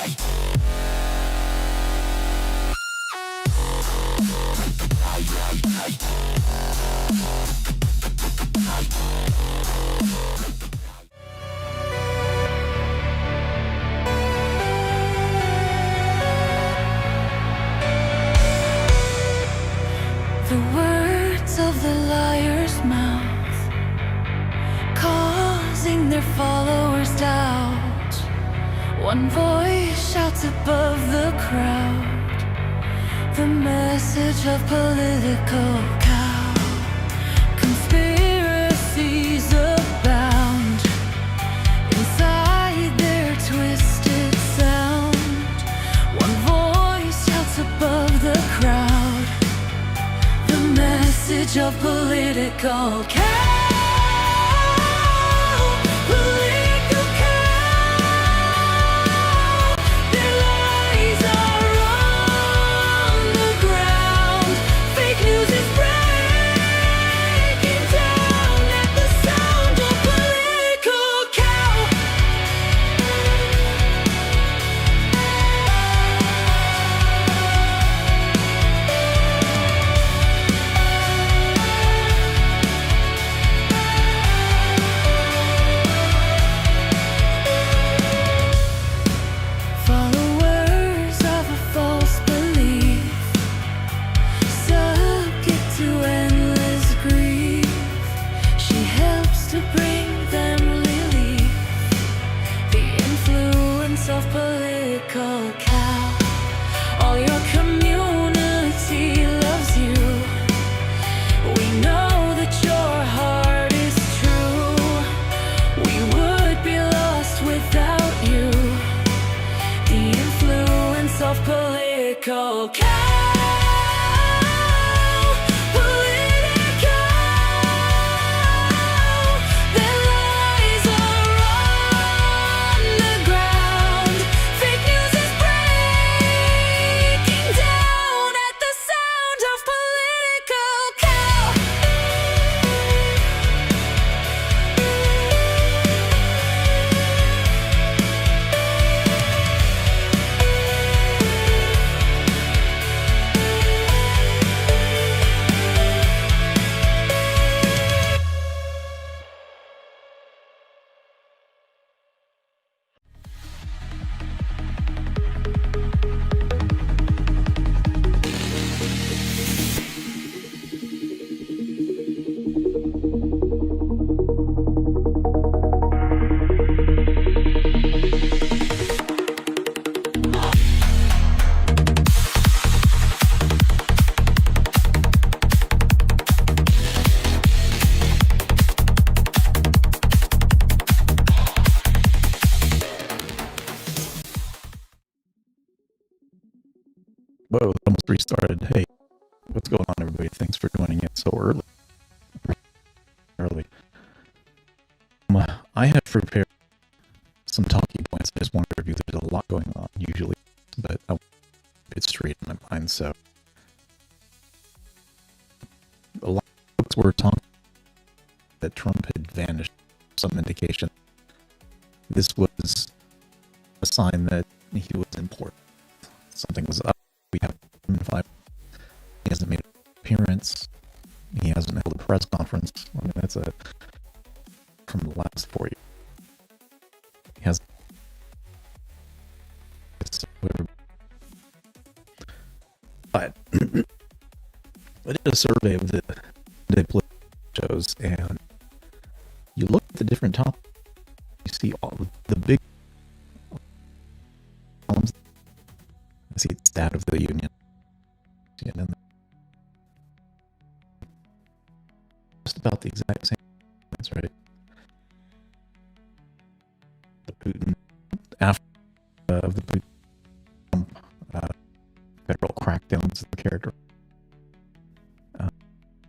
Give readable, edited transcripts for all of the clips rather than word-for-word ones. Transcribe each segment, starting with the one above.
The words of the liar's mouth, causing their followers doubt. One voice shouts above the crowd, the message of political cow. Conspiracies abound inside their twisted sound. One voice shouts above the crowd, the message of political cow. Political cow. Their lies are on the ground. Fake news is breaking down at the sound of political cow. Followers of a false belief, subject to endless grief. She helps to bring them relief. The influence of political cow. All your community loves you. We know that your heart is true. We would be lost without you. The influence of political cow. Political. Their lies are on the ground. Fake news is breaking down at the sound of political cow. Whoa, it almost restarted. Hey, what's going on, everybody? Thanks for joining it so early. I have prepared some talking points. I just wonder if there's a lot going on usually, but it's straight in my mind. So a lot of folks were talking that Trump had vanished. Some indication this was a sign that he was important. Something was up. We have him in 5. He hasn't made an appearance. He hasn't held a press conference. I mean, that's from the last 4 years. He has. But I did a survey of the political shows, and you look at the different topics. You see all the big columns. I see it's State of the Union. And just about the exact same. That's right. The Putin after of the Putin federal crackdowns of the character.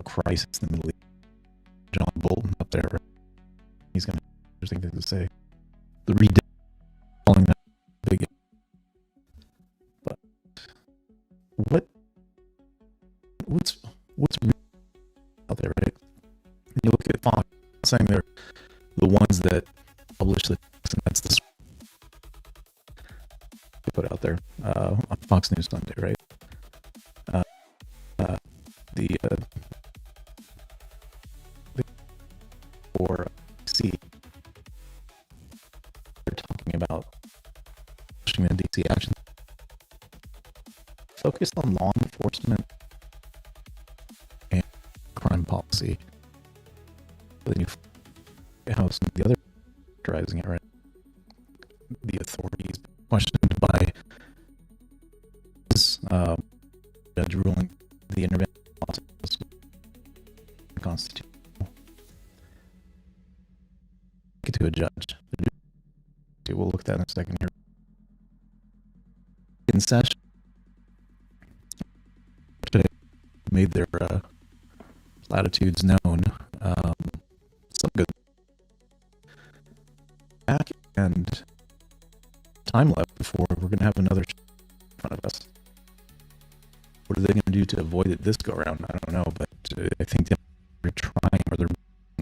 Crisis in the Middle East. John Bolton up there. He's going to have interesting things to say. The calling that big. But what's real out there, right? You look at Fox saying they're the ones that publish the text, and that's the put out there on Fox News Sunday, right? The for C, they're talking about Washington D.C. action focused on law enforcement and crime policy. Then you how some of the other driving it, right? The authorities questioned by this judge ruling the intervention process was constitutional. To a judge. We'll look at that in a second here. In session, today made their platitudes known. Some good back and time left before we're going to have another in front of us. What are they going to do to avoid it this go around? I don't know, but I think they're trying, or they're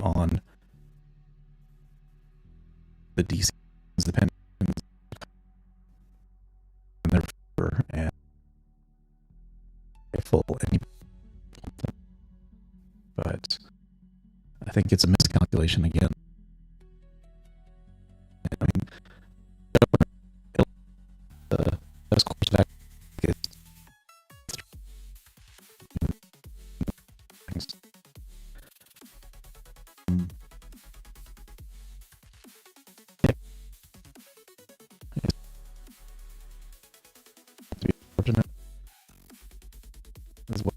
on the DC dependent and therefore and full any, but I think it's a miscalculation again. I mean, the best course of action is things. To be fortunate as well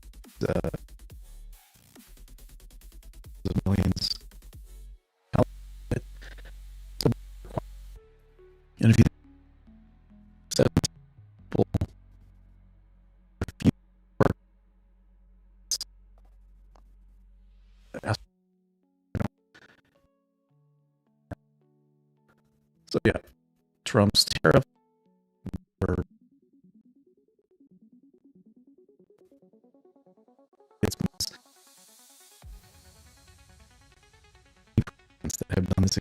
as millions. And if you set people so yeah, Trump's tariff or it's that have done this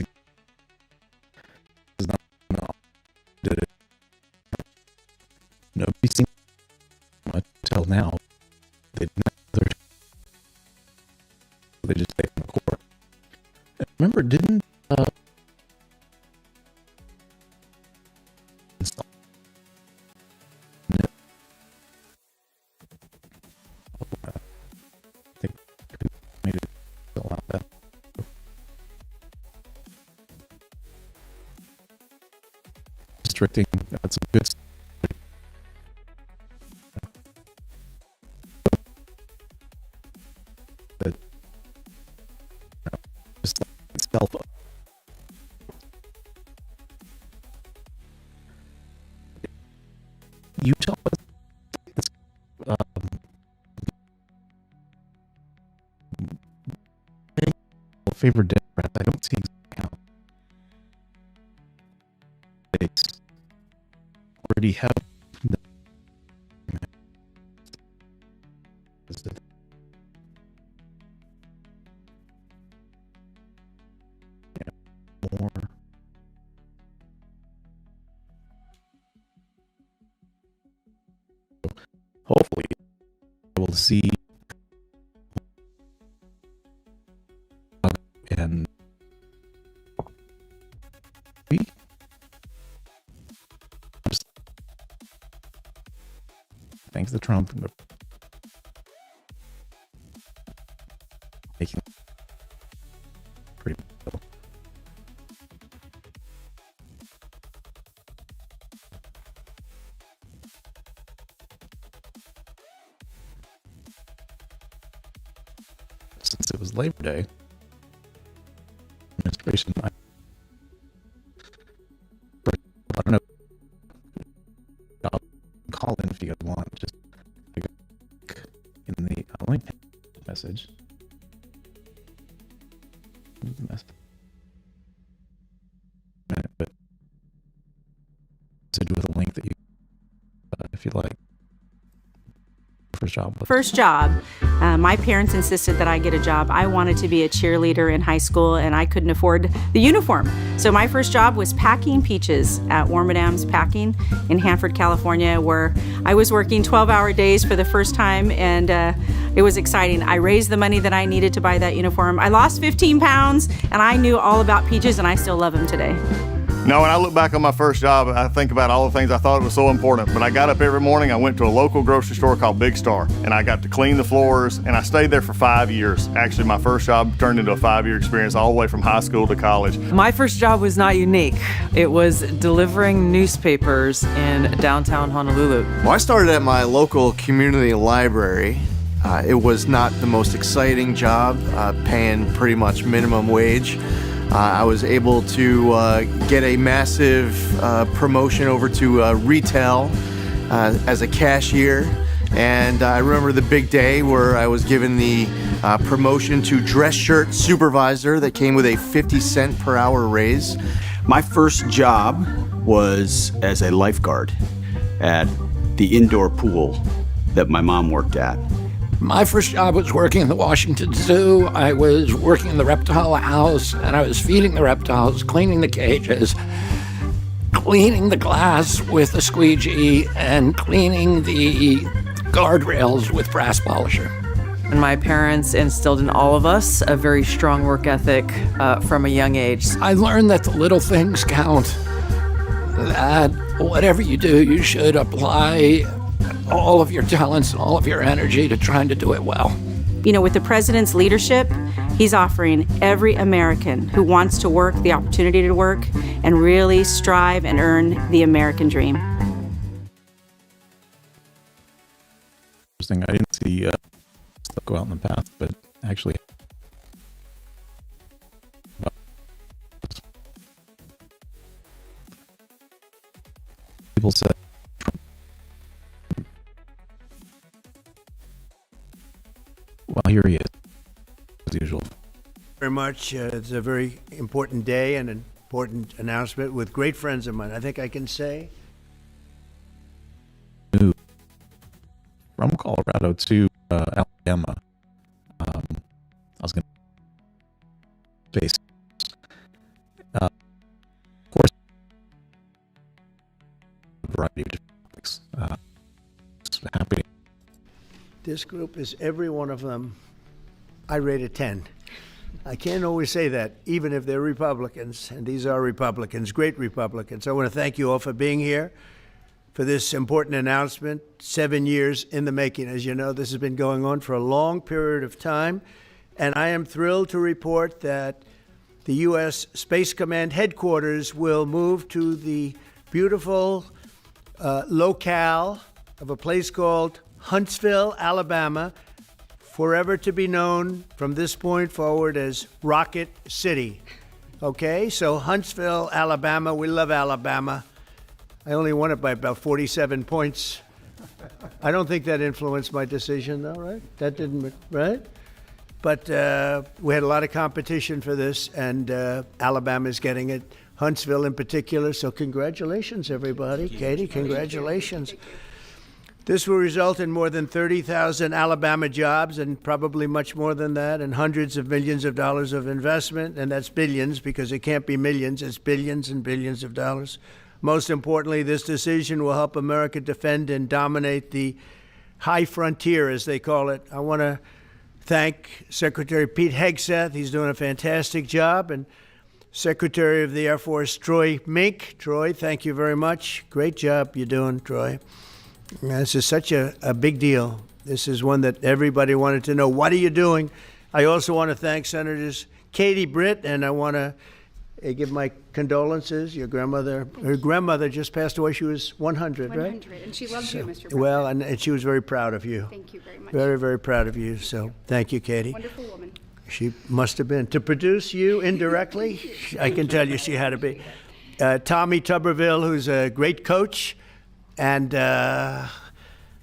is not did it. Nobody seen until now. They just take them to court. Remember, didn't I think made it allow that. Restricting that's a good that just like itself up. Utah favorite Democrat. I don't see how states already have more hopefully able to see and we just thanks to Trump and making pretty cool. Since it was Labor Day, administration, I don't know. I'll call in if you guys want. Just in the only message. But message with a link that you, if you like. First job. First job. My parents insisted that I get a job. I wanted to be a cheerleader in high school, and I couldn't afford the uniform. So my first job was packing peaches at Warm Adams Packing in Hanford, California, where I was working 12-hour days for the first time, and it was exciting. I raised the money that I needed to buy that uniform. I lost 15 pounds, and I knew all about peaches, and I still love them today. Now, when I look back on my first job, I think about all the things I thought was so important. But I got up every morning, I went to a local grocery store called Big Star, and I got to clean the floors, and I stayed there for 5 years. Actually, my first job turned into a 5-year experience all the way from high school to college. My first job was not unique. It was delivering newspapers in downtown Honolulu. Well, I started at my local community library. It was not the most exciting job, paying pretty much minimum wage. I was able to get a massive promotion over to retail as a cashier. And I remember the big day where I was given the promotion to dress shirt supervisor that came with a 50-cent per hour raise. My first job was as a lifeguard at the indoor pool that my mom worked at. My first job was working in the Washington Zoo. I was working in the reptile house, and I was feeding the reptiles, cleaning the cages, cleaning the glass with a squeegee, and cleaning the guardrails with brass polisher. And my parents instilled in all of us a very strong work ethic from a young age. I learned that the little things count, that whatever you do, you should apply all of your talents and all of your energy to trying to do it well. You know, with the president's leadership, he's offering every American who wants to work the opportunity to work and really strive and earn the American dream. Interesting. I didn't see stuff go out in the past, but actually, people said. Well, here he is, as usual. Very much. It's a very important day and an important announcement with great friends of mine. I think I can say. From Colorado to Alabama. I was going to face. Of course, a variety of different topics. Just happy. This group is every one of them. I rate a 10. I can't always say that, even if they're Republicans, and these are Republicans, great Republicans. I want to thank you all for being here for this important announcement, 7 years in the making. As you know, this has been going on for a long period of time, and I am thrilled to report that the U.S. Space Command headquarters will move to the beautiful locale of a place called Huntsville, Alabama, forever to be known from this point forward as Rocket City. Okay, so Huntsville, Alabama, we love Alabama. I only won it by about 47 points. I don't think that influenced my decision, though, right? That didn't, right? But we had a lot of competition for this, and Alabama's getting it, Huntsville in particular, so congratulations, everybody. Katie, congratulations. This will result in more than 30,000 Alabama jobs and probably much more than that, and hundreds of millions of dollars of investment, and that's billions because it can't be millions, it's billions and billions of dollars. Most importantly, this decision will help America defend and dominate the high frontier, as they call it. I want to thank Secretary Pete Hegseth. He's doing a fantastic job, and Secretary of the Air Force Troy Mink. Troy, thank you very much. Great job you're doing, Troy. This is such a big deal. This is one that everybody wanted to know. What are you doing? I also want to thank Senators Katie Britt, and I want to give my condolences. Your grandmother, her grandmother just passed away. She was 100, right? 100, and she loves you, Mr. President. Well, and she was very proud of you. Thank you very much. Very, very proud of you. So thank you, Katie. Wonderful woman. She must have been. To produce you indirectly, I can tell you she had to be. Tommy Tuberville, who's a great coach. And I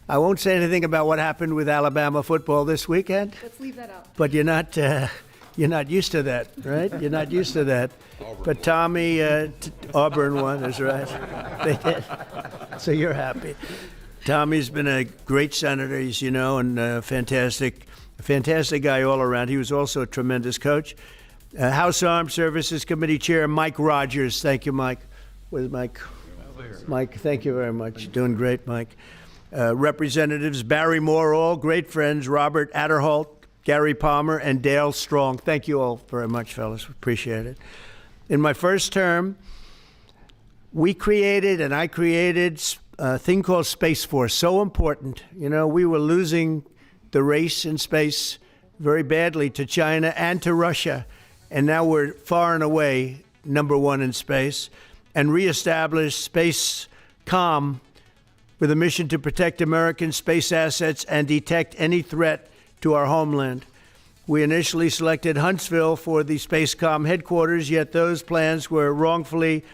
won't say anything about what happened with Alabama football this weekend. Let's leave that out. But you're not used to that, right? You're not used to that. But Tommy, Auburn won, that's right. They did. So you're happy. Tommy's been a great senator, as you know, and a fantastic A fantastic guy all around. He was also a tremendous coach. House Armed Services Committee Chair Mike Rogers. Thank you, Mike. Where's Mike? Mike, thank you very much. Doing great, Mike. Representatives Barry Moore, all great friends, Robert Adderholt, Gary Palmer, and Dale Strong. Thank you all very much, fellas. Appreciate it. In my first term, I created a thing called Space Force. So important. You know, we were losing the race in space very badly to China and to Russia. And now we're far and away number one in space. And reestablished Space Com with a mission to protect American space assets and detect any threat to our homeland. We initially selected Huntsville for the Spacecom headquarters, yet those plans were wrongfully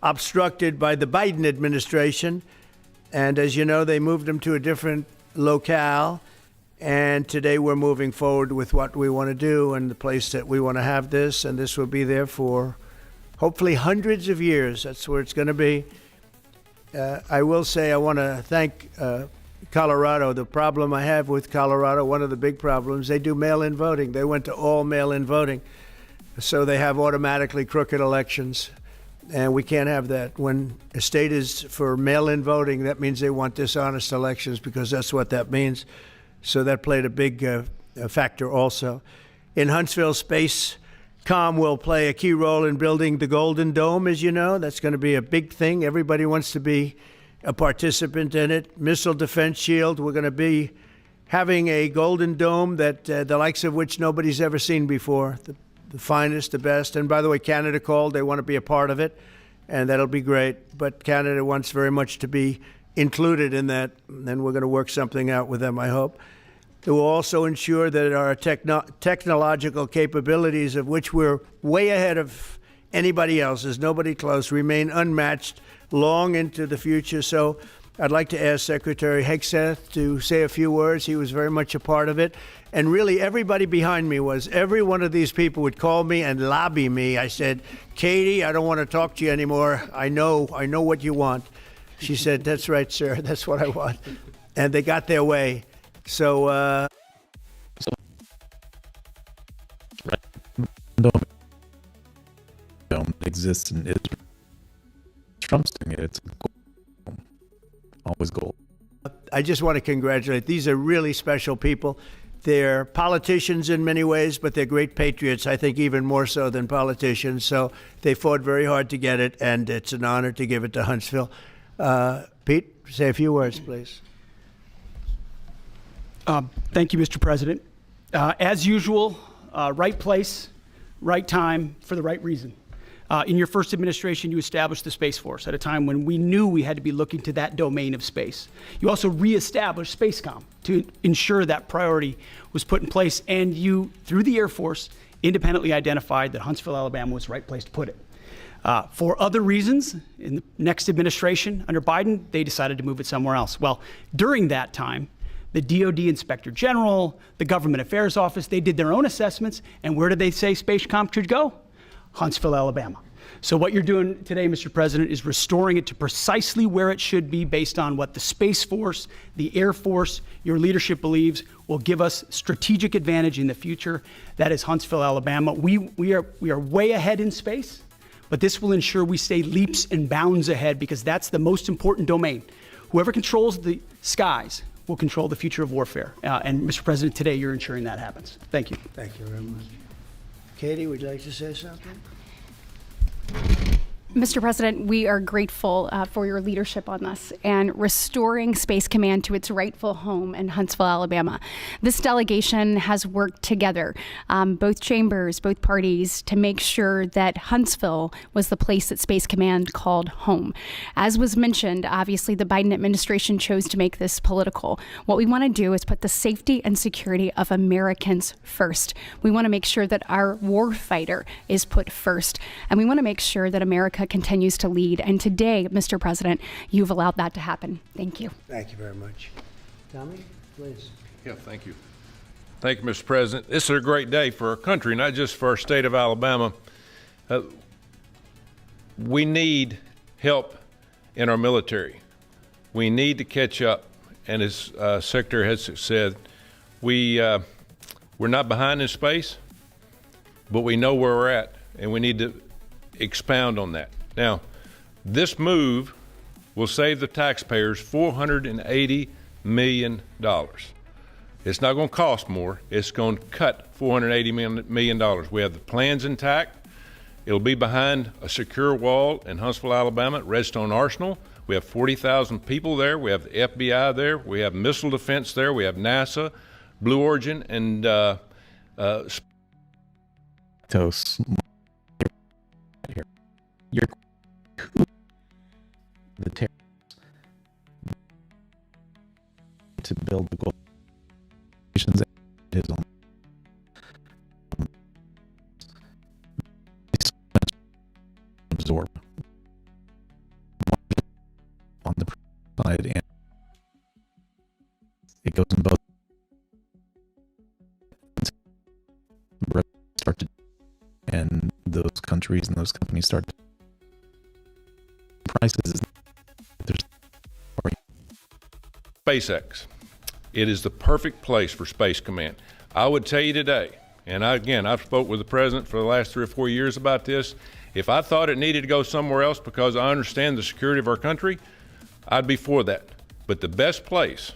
obstructed by the Biden administration. And as you know, they moved them to a different locale. And today we're moving forward with what we want to do and the place that we want to have this. And this will be there for hopefully hundreds of years. That's where it's going to be. I will say I want to thank Colorado. The problem I have with Colorado, one of the big problems, they do mail-in voting. They went to all mail-in voting. So they have automatically crooked elections. And we can't have that. When a state is for mail-in voting, that means they want dishonest elections, because that's what that means. So that played a big factor also. In Huntsville, Spacecom will play a key role in building the Golden Dome, as you know. That's going to be a big thing. Everybody wants to be a participant in it. Missile Defense Shield, we're going to be having a Golden Dome that the likes of which nobody's ever seen before. The finest, the best. And by the way, Canada called. They want to be a part of it, and that'll be great. But Canada wants very much to be included in that, and we're going to work something out with them, I hope. It will also ensure that our technological capabilities, of which we're way ahead of anybody else, there's nobody close, remain unmatched long into the future. So I'd like to ask Secretary Hegseth to say a few words. He was very much a part of it. And really, everybody behind me was. Every one of these people would call me and lobby me. I said, Katie, I don't want to talk to you anymore. I know what you want. She said, that's right, sir. That's what I want. And they got their way. So, Don't exist in Israel. Trump's doing it. It's gold. Always gold. I just want to congratulate. These are really special people. They're politicians in many ways, but they're great patriots, I think even more so than politicians. So they fought very hard to get it, and it's an honor to give it to Huntsville. Pete, say a few words, please. Thank you, Mr. President. As usual, right place, right time, for the right reason. In your first administration, you established the Space Force at a time when we knew we had to be looking to that domain of space. You also reestablished Spacecom to ensure that priority was put in place, and you, through the Air Force, independently identified that Huntsville, Alabama was the right place to put it. For other reasons, in the next administration under Biden, they decided to move it somewhere else. Well, during that time, the DoD Inspector General, the Government Affairs Office, they did their own assessments, and where did they say Spacecom should go? Huntsville, Alabama. So what you're doing today, Mr. President, is restoring it to precisely where it should be based on what the Space Force, the Air Force, your leadership believes will give us strategic advantage in the future. That is Huntsville, Alabama. We are way ahead in space, but this will ensure we stay leaps and bounds ahead, because that's the most important domain. Whoever controls the skies will control the future of warfare. And Mr. President, today you're ensuring that happens. Thank you. Thank you very much. Katie, would you like to say something? Mr. President, we are grateful for your leadership on this and restoring Space Command to its rightful home in Huntsville, Alabama. This delegation has worked together, both chambers, both parties, to make sure that Huntsville was the place that Space Command called home. As was mentioned, obviously the Biden administration chose to make this political. What we want to do is put the safety and security of Americans first. We want to make sure that our warfighter is put first, and we want to make sure that America continues to lead. And today, Mr. President, you've allowed that to happen. Thank you. Thank you very much. Tommy, please. Yeah, thank you. Thank you, Mr. President. This is a great day for our country, not just for our state of Alabama. We need help in our military. We need to catch up. And as Secretary Hegseth said, we We're not behind in space, but we know where we're at, and we need to expound on that. Now, this move will save the taxpayers $480 million. It's not going to cost more. It's going to cut $480 million. We have the plans intact. It'll be behind a secure wall in Huntsville, Alabama, at Redstone Arsenal. We have 40,000 people there. We have the FBI there. We have missile defense there. We have NASA, Blue Origin, and You're the tariffs to build the goal his own. Absorb on the side, and it goes in both. Start to, and those countries and those companies start to prices. SpaceX. It is the perfect place for Space Command. I would tell you today, and I've spoke with the president for the last 3 or 4 years about this. If I thought it needed to go somewhere else because I understand the security of our country, I'd be for that. But the best place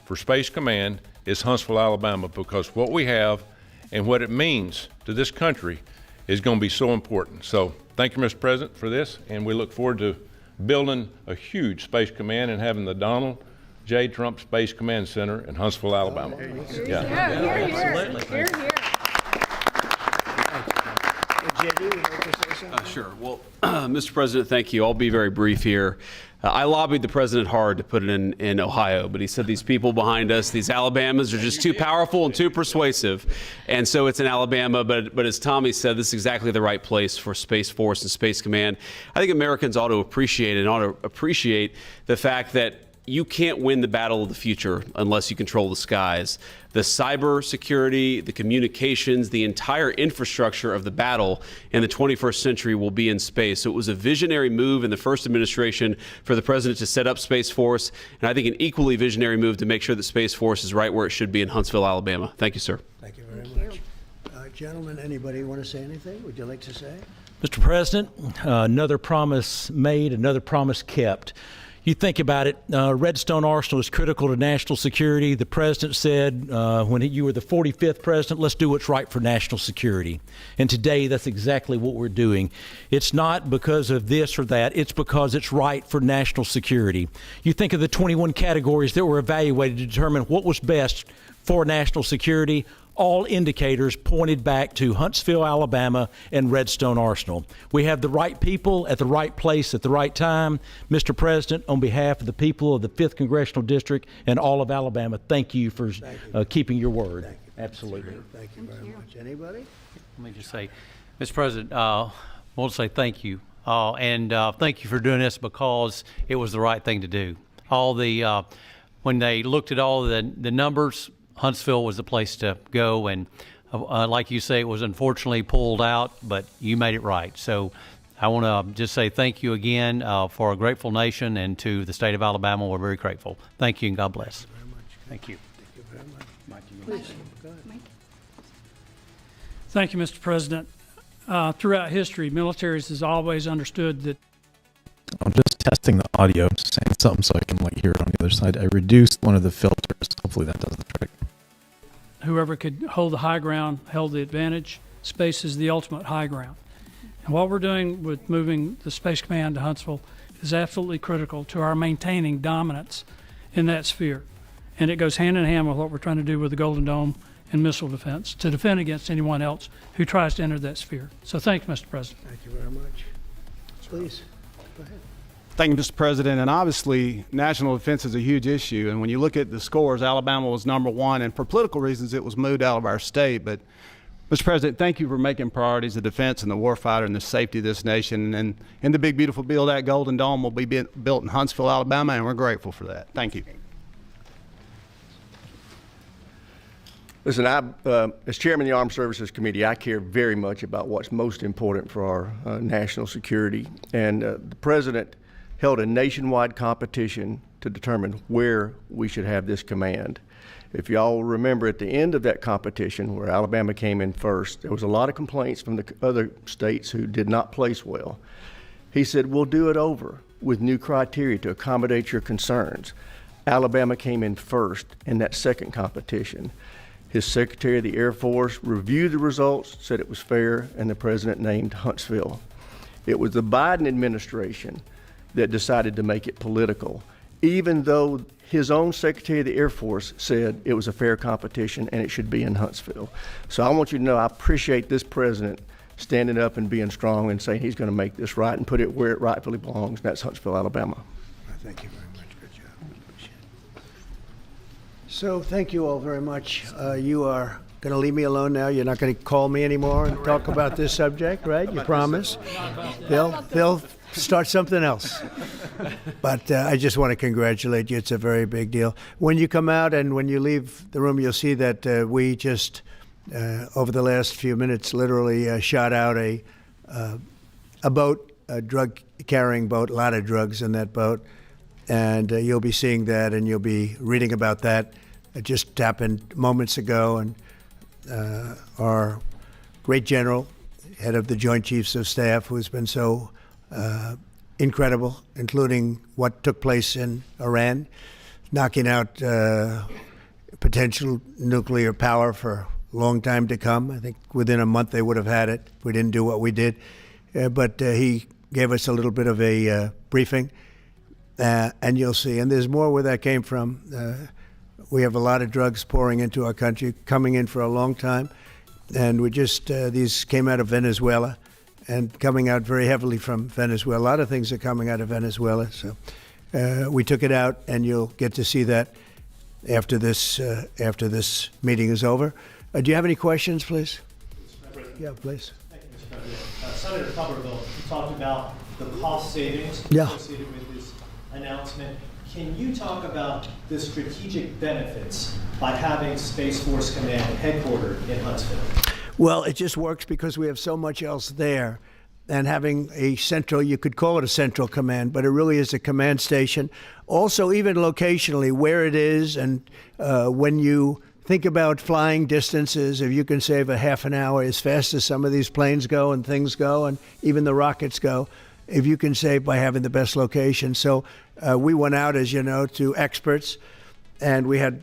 for Space Command is Huntsville, Alabama, because what we have and what it means to this country is going to be so important. So thank you, Mr. President, for this, and we look forward to building a huge Space Command and having the Donald J. Trump Space Command Center in Huntsville, Alabama. Sure. Well, Mr. President, thank you. I'll be very brief here. I lobbied the president hard to put it in Ohio, but he said these people behind us, these Alabamas, are just too powerful and too persuasive. And so it's in Alabama, but as Tommy said, this is exactly the right place for Space Force and Space Command. I think Americans ought to appreciate the fact that you can't win the battle of the future unless you control the skies. The cyber security, the communications, the entire infrastructure of the battle in the 21st century will be in space. So it was a visionary move in the first administration for the president to set up Space Force, and I think an equally visionary move to make sure that Space Force is right where it should be in Huntsville, Alabama. Thank you, sir. Thank you very much. Gentlemen, anybody want to say anything? Would you like to say? Mr. President, another promise made, another promise kept. You think about it, Redstone Arsenal is critical to national security. The president said when you were the 45th president, let's do what's right for national security. And today, that's exactly what we're doing. It's not because of this or that. It's because it's right for national security. You think of the 21 categories that were evaluated to determine what was best for national security. All indicators pointed back to Huntsville, Alabama, and Redstone Arsenal. We have the right people at the right place at the right time. Mr. President, on behalf of the people of the 5th Congressional District and all of Alabama, thank you for keeping your word. Thank you. Absolutely. Thank you very much. Anybody? Let me just say, Mr. President, I want to say thank you. And thank you for doing this because it was the right thing to do. When they looked at all the numbers, Huntsville was the place to go, and like you say, it was unfortunately pulled out, but you made it right. So I want to just say thank you again for a grateful nation, and to the state of Alabama, we're very grateful. Thank you, and God bless. Thank you very much. Thank you very much. Please, go ahead. Thank you, Mr. President. Throughout history, militaries has always understood that. I'm just testing the audio, just saying something so I can hear it on the other side. I reduced one of the filters. Hopefully that does the trick. Whoever could hold the high ground held the advantage. Space is the ultimate high ground. And what we're doing with moving the Space Command to Huntsville is absolutely critical to our maintaining dominance in that sphere. And it goes hand in hand with what we're trying to do with the Golden Dome and missile defense to defend against anyone else who tries to enter that sphere. So thank you, Mr. President. Thank you very much. Please, go ahead. Thank you, Mr. President. And obviously, national defense is a huge issue. And when you look at the scores, Alabama was #1. And for political reasons, it was moved out of our state. But, Mr. President, thank you for making priorities the defense and the warfighter and the safety of this nation. And in the big, beautiful bill, that Golden Dome will be built in Huntsville, Alabama, and we're grateful for that. Thank you. Listen, as chairman of the Armed Services Committee, I care very much about what's most important for our national security. And the president held a nationwide competition to determine where we should have this command. If y'all remember, at the end of that competition, where Alabama came in first, there was a lot of complaints from the other states who did not place well. He said, we'll do it over with new criteria to accommodate your concerns. Alabama came in first in that second competition. His Secretary of the Air Force reviewed the results, said it was fair, and the president named Huntsville. It was the Biden administration that decided to make it political, even though his own Secretary of the Air Force said it was a fair competition and it should be in Huntsville. So I want you to know I appreciate this president standing up and being strong and saying he's going to make this right and put it where it rightfully belongs, and that's Huntsville, Alabama. Thank you very much. Good job. So thank you all very much. You are going to leave me alone now. You're not going to call me anymore and talk about this subject, right? You promise? They'll start something else. But I just want to congratulate you. It's a very big deal. When you come out and when you leave the room, you'll see that we just, over the last few minutes, literally shot out a boat, a drug-carrying boat, a lot of drugs in that boat. And you'll be seeing that and you'll be reading about that. It just happened moments ago. And our great general, head of the Joint Chiefs of Staff, who's been so incredible, including what took place in Iran, knocking out potential nuclear power for a long time to come. I think within a month they would have had it. We didn't do what we did. But he gave us a little bit of a briefing, and you'll see. And there's more where that came from. We have a lot of drugs pouring into our country, coming in for a long time. And we just, these came out of Venezuela and coming out very heavily from Venezuela. A lot of things are coming out of Venezuela. So we took it out, and you'll get to see that after this meeting is over. Do you have any questions, please? Yeah, please. Thank you, Mr. President. Senator Tuberville talked about the cost savings associated with this announcement. Can you talk about the strategic benefits by having Space Force Command headquartered in Huntsville? Well, it just works because we have so much else there. And having a central, you could call it a central command, but it really is a command station. Also, even locationally, where it is, and when you think about flying distances, if you can save a half an hour as fast as some of these planes go and things go, and even the rockets go, if you can save by having the best location. So we went out, as you know, to experts, and we had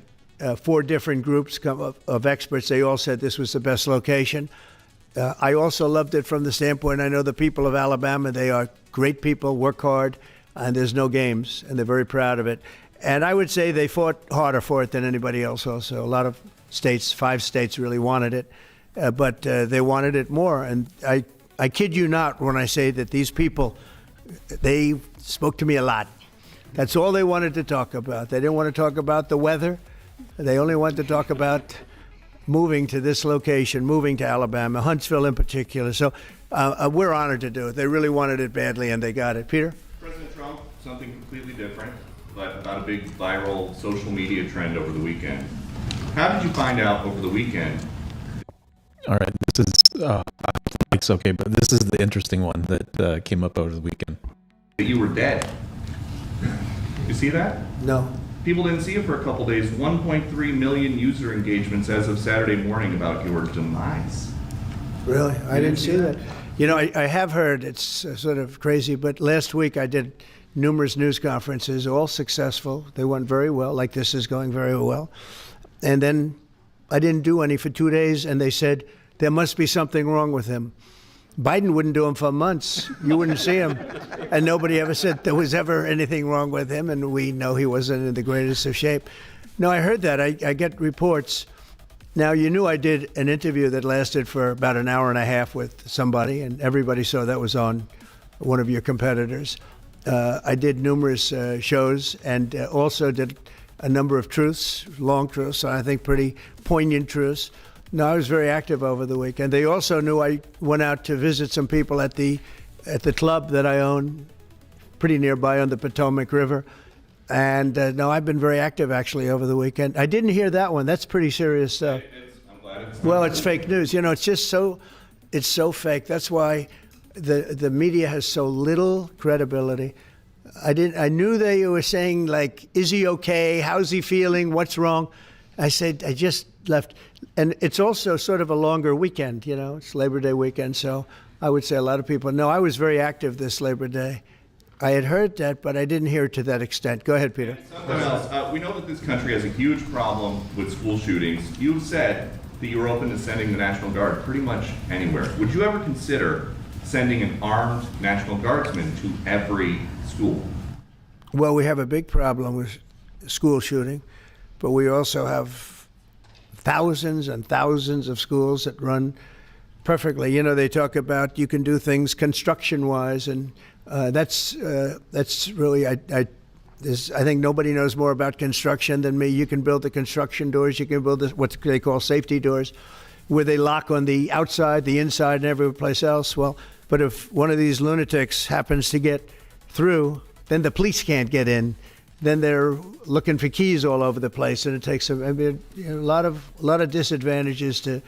4 different groups of experts. They all said this was the best location. I also loved it from the standpoint, I know the people of Alabama, they are great people, work hard, and there's no games, and they're very proud of it. And I would say they fought harder for it than anybody else also. A lot of states, 5 states really wanted it, but they wanted it more. And I kid you not when I say that these people, they spoke to me a lot. That's all they wanted to talk about. They didn't want to talk about the weather. They only wanted to talk about moving to this location, moving to Alabama, Huntsville in particular. So we're honored to do it. They really wanted it badly, and they got it. Peter? President Trump, something completely different, but about a big viral social media trend over the weekend. How did you find out over the weekend? All right, this is, it's okay, but this is the interesting one that came up over the weekend. That you were dead. You see that? No. People didn't see it for a couple days. 1.3 million user engagements as of Saturday morning about your demise. Really? I didn't see that. You know, I have heard, it's sort of crazy, but last week I did numerous news conferences, all successful. They went very well, like this is going very well. And then I didn't do any for 2 days, and they said, there must be something wrong with him. Biden wouldn't do them for months. You wouldn't see him. And nobody ever said there was ever anything wrong with him, and we know he wasn't in the greatest of shape. No, I heard that. I get reports. Now, you knew I did an interview that lasted for about an hour and a half with somebody, and everybody saw that was on one of your competitors. I did numerous shows and also did a number of truths, long truths, I think pretty poignant truths. No, I was very active over the weekend. They also knew I went out to visit some people at the club that I own, pretty nearby on the Potomac River. And no, I've been very active actually over the weekend. I didn't hear that one. That's pretty serious stuff. I'm glad it's well, it's fake news. You know, it's just it's so fake. That's why the media has so little credibility. I knew they were saying, like, is he okay? How's he feeling? What's wrong? I said, I just left. And it's also sort of a longer weekend, you know, it's Labor Day weekend. So I would say a lot of people know I was very active this Labor Day. I had heard that, but I didn't hear it to that extent. Go ahead, Peter. We know that this country has a huge problem with school shootings. You've said that you're open to sending the National Guard pretty much anywhere. Would you ever consider sending an armed National Guardsman to every school? Well, we have a big problem with school shooting, but we also have thousands and thousands of schools that run perfectly. You know, they talk about you can do things construction-wise, and that's really, I think nobody knows more about construction than me. You can build the construction doors. You can build what they call safety doors, where they lock on the outside, the inside, and every place else. Well, but if one of these lunatics happens to get through, then the police can't get in. Then they're looking for keys all over the place, and it takes a lot of disadvantages to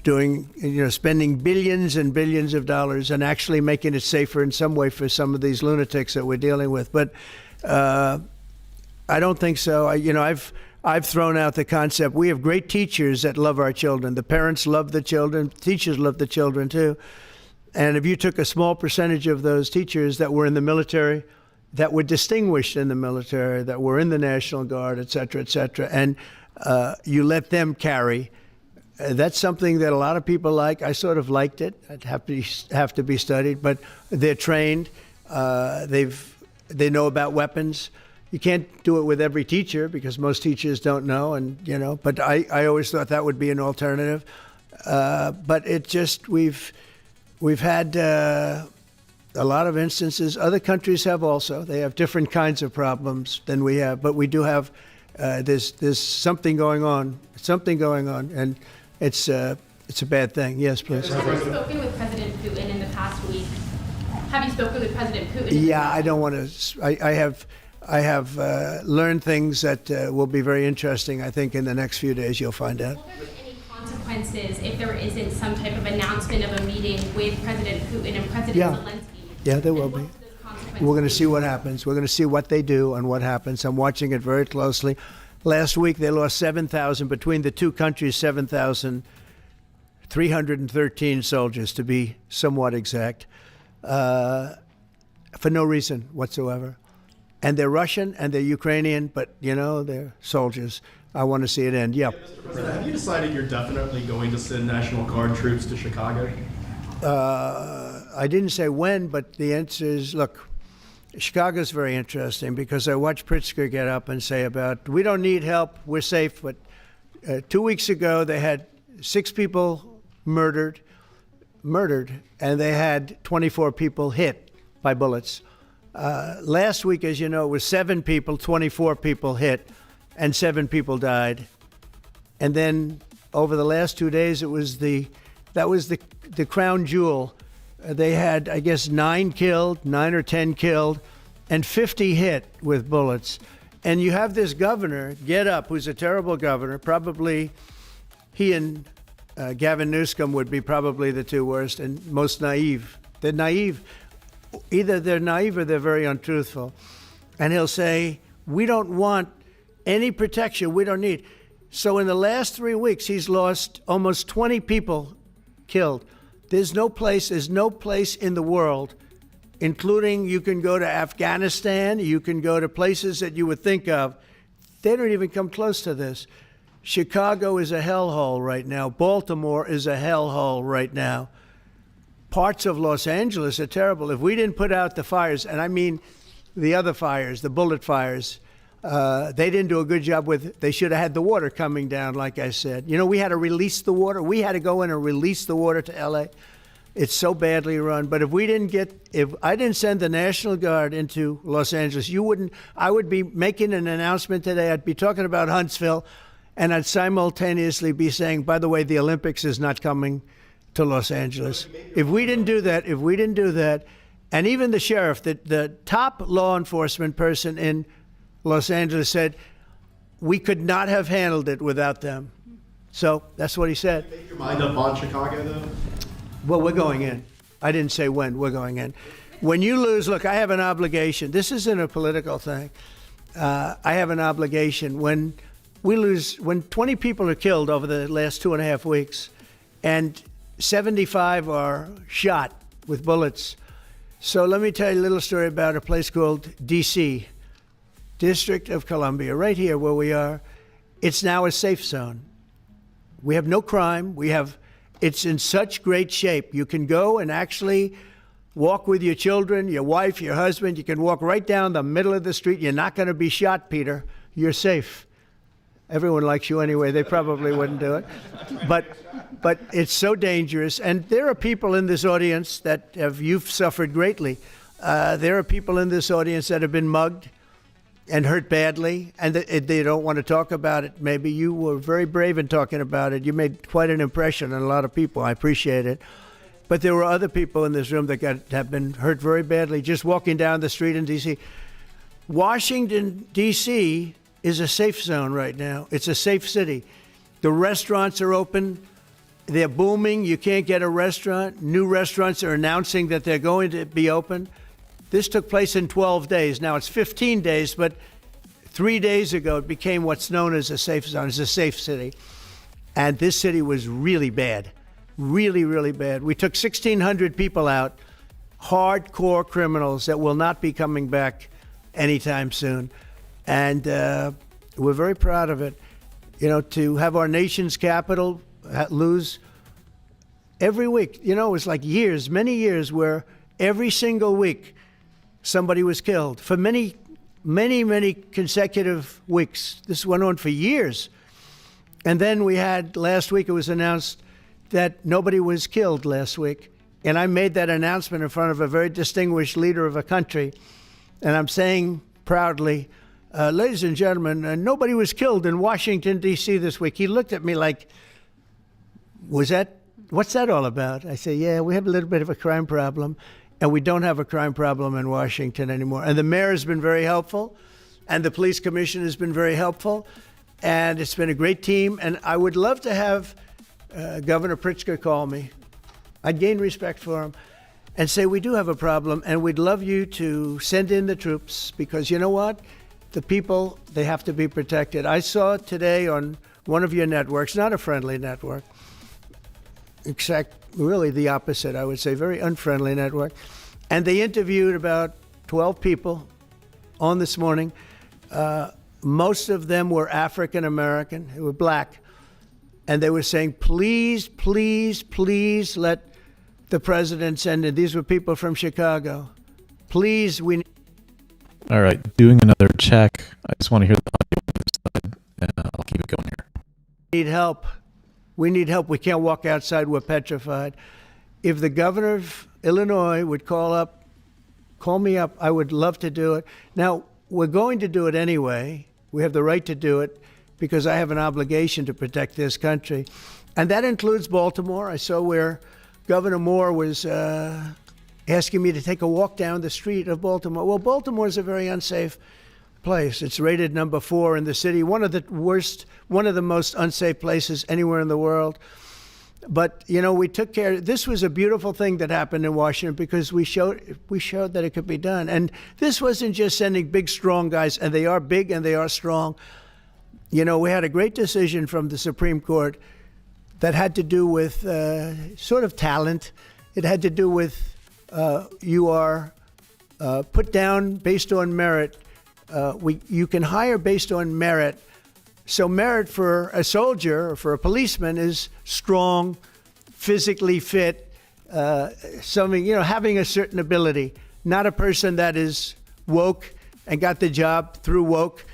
doing, spending billions and billions of dollars and actually making it safer in some way for some of these lunatics that we're dealing with. But I don't think so. I've thrown out the concept. We have great teachers that love our children. The parents love the children. Teachers love the children too. And if you took a small percentage of those teachers that were in the military, that were distinguished in the military, that were in the National Guard, et cetera, and you let them carry, that's something that a lot of people like. I sort of liked it. It'd have to be studied, but they're trained. They know about weapons. You can't do it with every teacher because most teachers don't know, but I always thought that would be an alternative. But it just, we've had a lot of instances. Other countries have also. They have different kinds of problems than we have, but we do have, there's something going on, and it's a bad thing. Yes, please. Have you spoken with President Putin in the past week? Have you spoken with President Putin? Yeah, I don't want to. I have learned things that will be very interesting. I think in the next few days you'll find out. Will there be any consequences if there isn't some type of announcement of a meeting with President Putin and President Zelensky? Yeah, there will be. We're going to see what happens. We're going to see what they do and what happens. I'm watching it very closely. Last week, they lost 7,000, between the two countries, 7,313 soldiers, to be somewhat exact, for no reason whatsoever. And they're Russian and they're Ukrainian, but, they're soldiers. I want to see it end. Yeah. Mr. President, have you decided you're definitely going to send National Guard troops to Chicago? I didn't say when, but the answer is, look, Chicago's very interesting because I watched Pritzker get up and say about, we don't need help, we're safe. But 2 weeks ago, they had 6 people murdered, and they had 24 people hit by bullets. Last week, as you know, it was 7 people, 24 people hit, and 7 people died. And then over the last 2 days, that was the crown jewel. They had, I guess, 9 or 10 killed, and 50 hit with bullets. And you have this governor get up, who's a terrible governor. Probably he and Gavin Newsom would be probably the 2 worst and most naive. They're naive. Either they're naive or they're very untruthful. And he'll say, we don't want any protection. We don't need. So in the last 3 weeks, he's lost almost 20 people killed. There's no place in the world, including you can go to Afghanistan, you can go to places that you would think of. They don't even come close to this. Chicago is a hellhole right now. Baltimore is a hellhole right now. Parts of Los Angeles are terrible. If we didn't put out the fires, and I mean the other fires, the bullet fires, they didn't do a good job with. They should have had the water coming down, like I said. We had to release the water. We had to go in and release the water to LA. It's so badly run. But if I didn't send the National Guard into Los Angeles, I would be making an announcement today. I'd be talking about Huntsville, and I'd simultaneously be saying, by the way, the Olympics is not coming to Los Angeles. If we didn't do that, and even the sheriff, the top law enforcement person in Los Angeles said, we could not have handled it without them. So that's what he said. Make your mind up on Chicago, though? Well, we're going in. I didn't say when. We're going in. When you lose, look, I have an obligation. This isn't a political thing. I have an obligation. When we lose, when 20 people are killed over the last 2.5 weeks and 75 are shot with bullets. So let me tell you a little story about a place called D.C., District of Columbia, right here where we are. It's now a safe zone. We have no crime. It's in such great shape. You can go and actually walk with your children, your wife, your husband. You can walk right down the middle of the street. You're not going to be shot, Peter. You're safe. Everyone likes you anyway. They probably wouldn't do it. But it's so dangerous. And there are people in this audience that you've suffered greatly. There are people in this audience that have been mugged and hurt badly, and they don't want to talk about it. Maybe you were very brave in talking about it. You made quite an impression on a lot of people. I appreciate it. But there were other people in this room that have been hurt very badly just walking down the street in D.C. Washington, D.C. is a safe zone right now. It's a safe city. The restaurants are open. They're booming. You can't get a restaurant. New restaurants are announcing that they're going to be open. This took place in 12 days. Now it's 15 days, but 3 days ago it became what's known as a safe zone. It's a safe city. And this city was really bad. Really, really bad. We took 1,600 people out, hardcore criminals that will not be coming back anytime soon. And we're very proud of it. You know, to have our nation's capital lose every week. You know, it was like years, many years, where every single week somebody was killed for many, many, many consecutive weeks. This went on for years. And then we had, last week it was announced that nobody was killed last week. And I made that announcement in front of a very distinguished leader of a country. And I'm saying proudly, ladies and gentlemen, nobody was killed in Washington, D.C. this week. He looked at me like, what's that all about? I say, yeah, we have a little bit of a crime problem, and we don't have a crime problem in Washington anymore. And the mayor has been very helpful, and the police commission has been very helpful, and it's been a great team. And I would love to have Governor Pritzker call me. I'd gain respect for him and say, we do have a problem, and we'd love you to send in the troops, because you know what? The people, they have to be protected. I saw today on one of your networks, not a friendly network, except really the opposite, I would say, very unfriendly network. And they interviewed about 12 people on this morning. Most of them were African American, who were black. And they were saying, please, please, please let the president send in. These were people from Chicago. Please, we need. All right, doing another check. I just want to hear the audio on this side, and I'll keep it going here. We need help. We need help. We can't walk outside. We're petrified. If the governor of Illinois would call me up, I would love to do it. Now, we're going to do it anyway. We have the right to do it because I have an obligation to protect this country. And that includes Baltimore. I saw where Governor Moore was asking me to take a walk down the street of Baltimore. Well, Baltimore is a very unsafe place. It's rated number 4 in the city, one of the most unsafe places anywhere in the world. But, you know, we took care. This was a beautiful thing that happened in Washington because we showed that it could be done. And this wasn't just sending big, strong guys, and they are big and they are strong. You know, we had a great decision from the Supreme Court that had to do with sort of talent. It had to do with you are put down based on merit. You can hire based on merit. So merit for a soldier or for a policeman is strong, physically fit, having a certain ability, not a person that is woke and got the job through woke,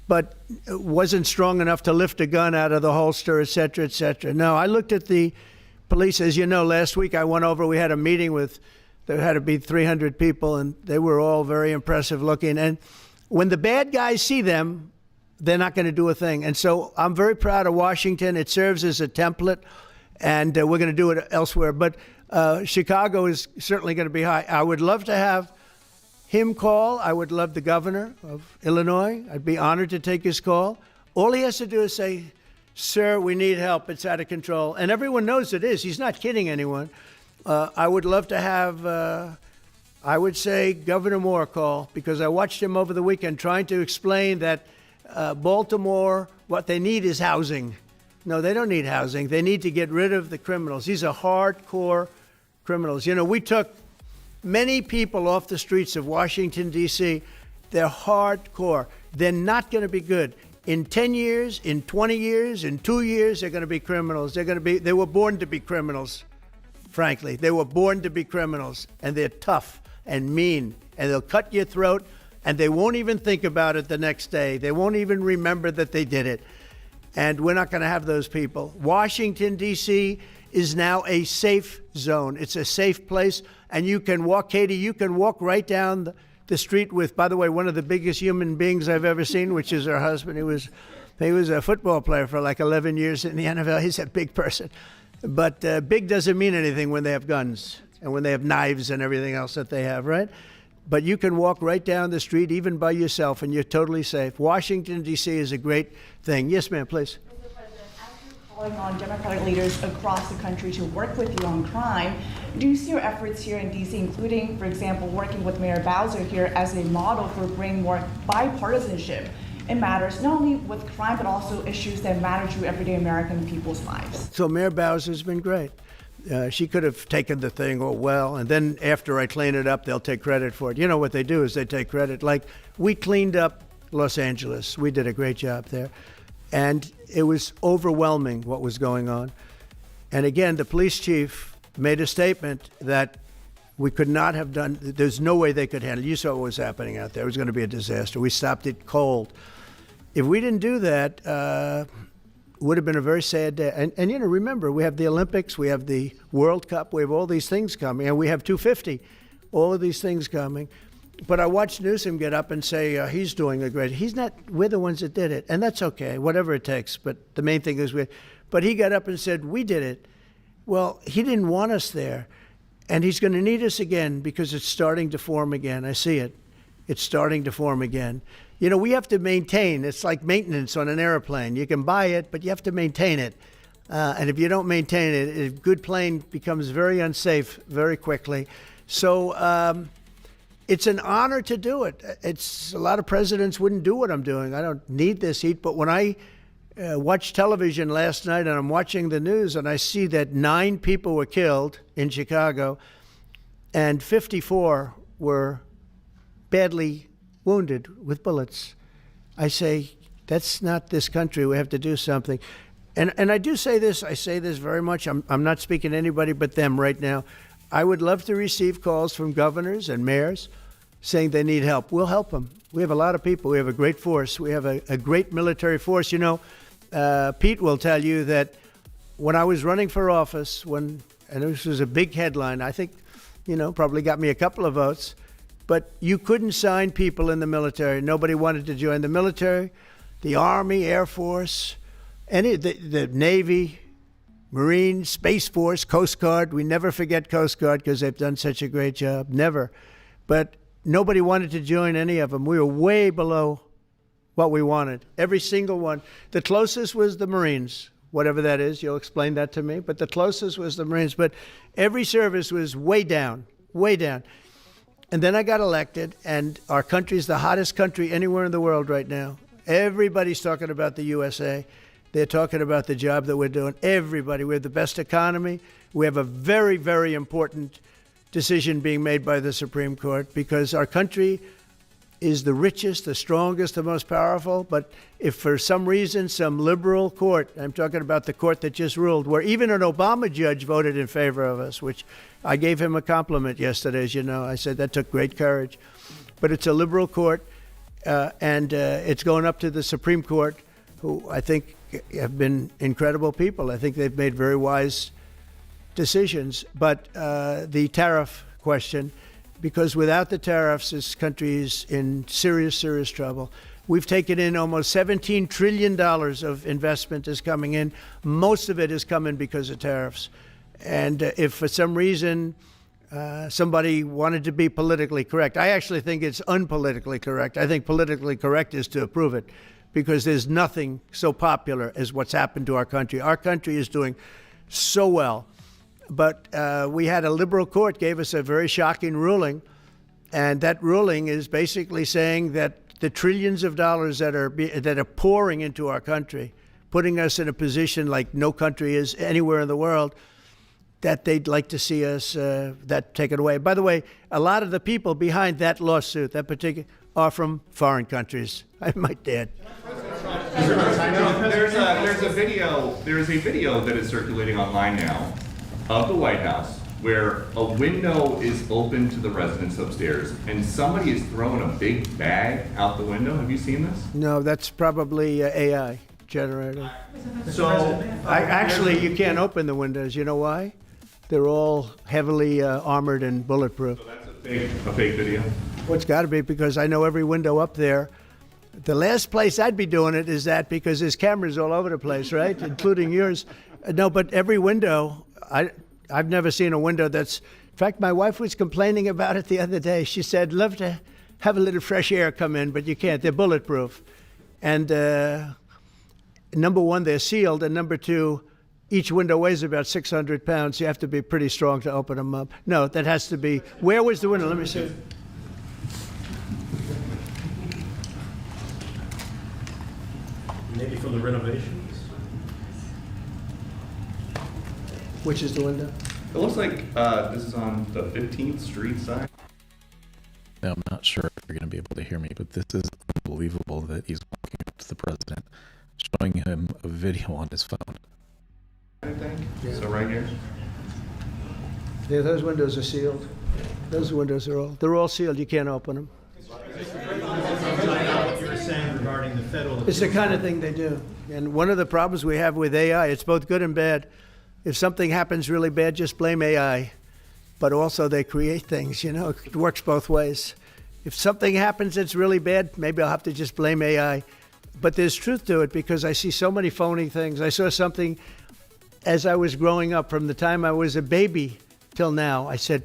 but wasn't strong enough to lift a gun out of the holster, et cetera, et cetera. No, I looked at the police. As you know, last week I went over, we had a meeting there had to be 300 people, and they were all very impressive looking. And when the bad guys see them, they're not going to do a thing. And so I'm very proud of Washington. It serves as a template, and we're going to do it elsewhere. But Chicago is certainly going to be high. I would love to have him call. I would love the governor of Illinois. I'd be honored to take his call. All he has to do is say, sir, we need help. It's out of control. And everyone knows it is. He's not kidding anyone. I would love to have, I would say, Governor Moore call, because I watched him over the weekend trying to explain that Baltimore what they need is housing. No, they don't need housing. They need to get rid of the criminals. These are hardcore criminals. You know, we took many people off the streets of Washington, D.C. They're hardcore. They're not going to be good. In 10 years, in 20 years, in 2 years, they're going to be criminals. They were born to be criminals, frankly. They were born to be criminals, and they're tough and mean, and they'll cut your throat, and they won't even think about it the next day. They won't even remember that they did it. And we're not going to have those people. Washington, D.C. is now a safe zone. It's a safe place, and you can walk, Katie, you can walk right down the street with, by the way, one of the biggest human beings I've ever seen, which is her husband. He was a football player for like 11 years in the NFL. He's a big person. But big doesn't mean anything when they have guns and when they have knives and everything else that they have, right? But you can walk right down the street, even by yourself, and you're totally safe. Washington, D.C. is a great thing. Yes, ma'am, please. Mr. President, as you're calling on Democratic leaders across the country to work with you on crime, do you see your efforts here in D.C., including, for example, working with Mayor Bowser here as a model for bringing more bipartisanship in matters not only with crime, but also issues that matter to everyday American people's lives? So Mayor Bowser's been great. She could have taken the thing, oh, well, and then after I clean it up, they'll take credit for it. You know what they do is they take credit. Like, we cleaned up Los Angeles. We did a great job there. And it was overwhelming what was going on. And again, the police chief made a statement that we could not have done, there's no way they could handle it. You saw what was happening out there. It was going to be a disaster. We stopped it cold. If we didn't do that, would have been a very sad day. And you know, remember, we have the Olympics, we have the World Cup, we have all these things coming, and we have 250, all of these things coming. But I watched Newsom get up and say he's doing a great, he's not, we're the ones that did it, and that's okay, whatever it takes. But the main thing is but he got up and said, we did it. Well, he didn't want us there, and he's going to need us again because it's starting to form again. I see it. It's starting to form again. You know, we have to maintain. It's like maintenance on an airplane. You can buy it, but you have to maintain it. And if you don't maintain it, a good plane becomes very unsafe very quickly. So it's an honor to do it. It's a lot of presidents wouldn't do what I'm doing. I don't need this heat. But when I watched television last night and I'm watching the news and I see that 9 people were killed in Chicago and 54 were badly wounded with bullets, I say, that's not this country. We have to do something. And I do say this, I say this very much. I'm not speaking to anybody but them right now. I would love to receive calls from governors and mayors saying they need help. We'll help them. We have a lot of people. We have a great force. We have a great military force. You know, Pete will tell you that when I was running for office, and this was a big headline, I think, you know, probably got me a couple of votes, but you couldn't sign people in the military. Nobody wanted to join the military, the Army, Air Force, the Navy, Marines, Space Force, Coast Guard. We never forget Coast Guard because they've done such a great job. Never. But nobody wanted to join any of them. We were way below what we wanted. Every single one. The closest was the Marines, whatever that is. You'll explain that to me. But the closest was the Marines. But every service was way down, way down. And then I got elected, and our country's the hottest country anywhere in the world right now. Everybody's talking about the USA. They're talking about the job that we're doing. Everybody. We have the best economy. We have a very, very important decision being made by the Supreme Court because our country is the richest, the strongest, the most powerful. But if for some reason some liberal court, I'm talking about the court that just ruled, where even an Obama judge voted in favor of us, which I gave him a compliment yesterday, as you know. I said that took great courage. But it's a liberal court, and it's going up to the Supreme Court, who I think have been incredible people. I think they've made very wise decisions. But the tariff question, because without the tariffs, this country is in serious, serious trouble. We've taken in almost $17 trillion of investment is coming in. Most of it is coming because of tariffs. And if for some reason somebody wanted to be politically correct, I actually think it's unpolitically correct. I think politically correct is to approve it because there's nothing so popular as what's happened to our country. Our country is doing so well. But we had a liberal court gave us a very shocking ruling. And that ruling is basically saying that the trillions of dollars that are pouring into our country, putting us in a position like no country is anywhere in the world, that they'd like to see us that taken away. By the way, a lot of the people behind that lawsuit, that particular, are from foreign countries. I might add. There's a video that is circulating online now of the White House where a window is open to the residents upstairs and somebody is throwing a big bag out the window. Have you seen this? No, that's probably AI generated. So Actually, you can't open the windows. You know why? They're all heavily armored and bulletproof. So that's a fake video? Well, it's got to be, because I know every window up there. The last place I'd be doing it is that, because there's cameras all over the place, right? Including yours. No, but every window, I've never seen a window that's, in fact, my wife was complaining about it the other day. She said, love to have a little fresh air come in, but you can't. They're bulletproof. And number one, they're sealed. And number two, each window weighs about 600 pounds. You have to be pretty strong to open them up. No, that has to be, where was the window? Let me see. Maybe from the renovations? Which is the window? It looks like this is on the 15th Street side. Now, I'm not sure if you're going to be able to hear me, but this is unbelievable that he's walking up to the president, showing him a video on his phone. I think. Yeah. So right here. Yeah, those windows are sealed. Those windows they're all sealed. You can't open them. What you were saying regarding the federal. It's the kind of thing they do. And one of the problems we have with AI, it's both good and bad. If something happens really bad, just blame AI. But also they create things, you know, it works both ways. If something happens that's really bad, maybe I'll have to just blame AI. But there's truth to it, because I see so many phony things. I saw something as I was growing up, from the time I was a baby till now. I said,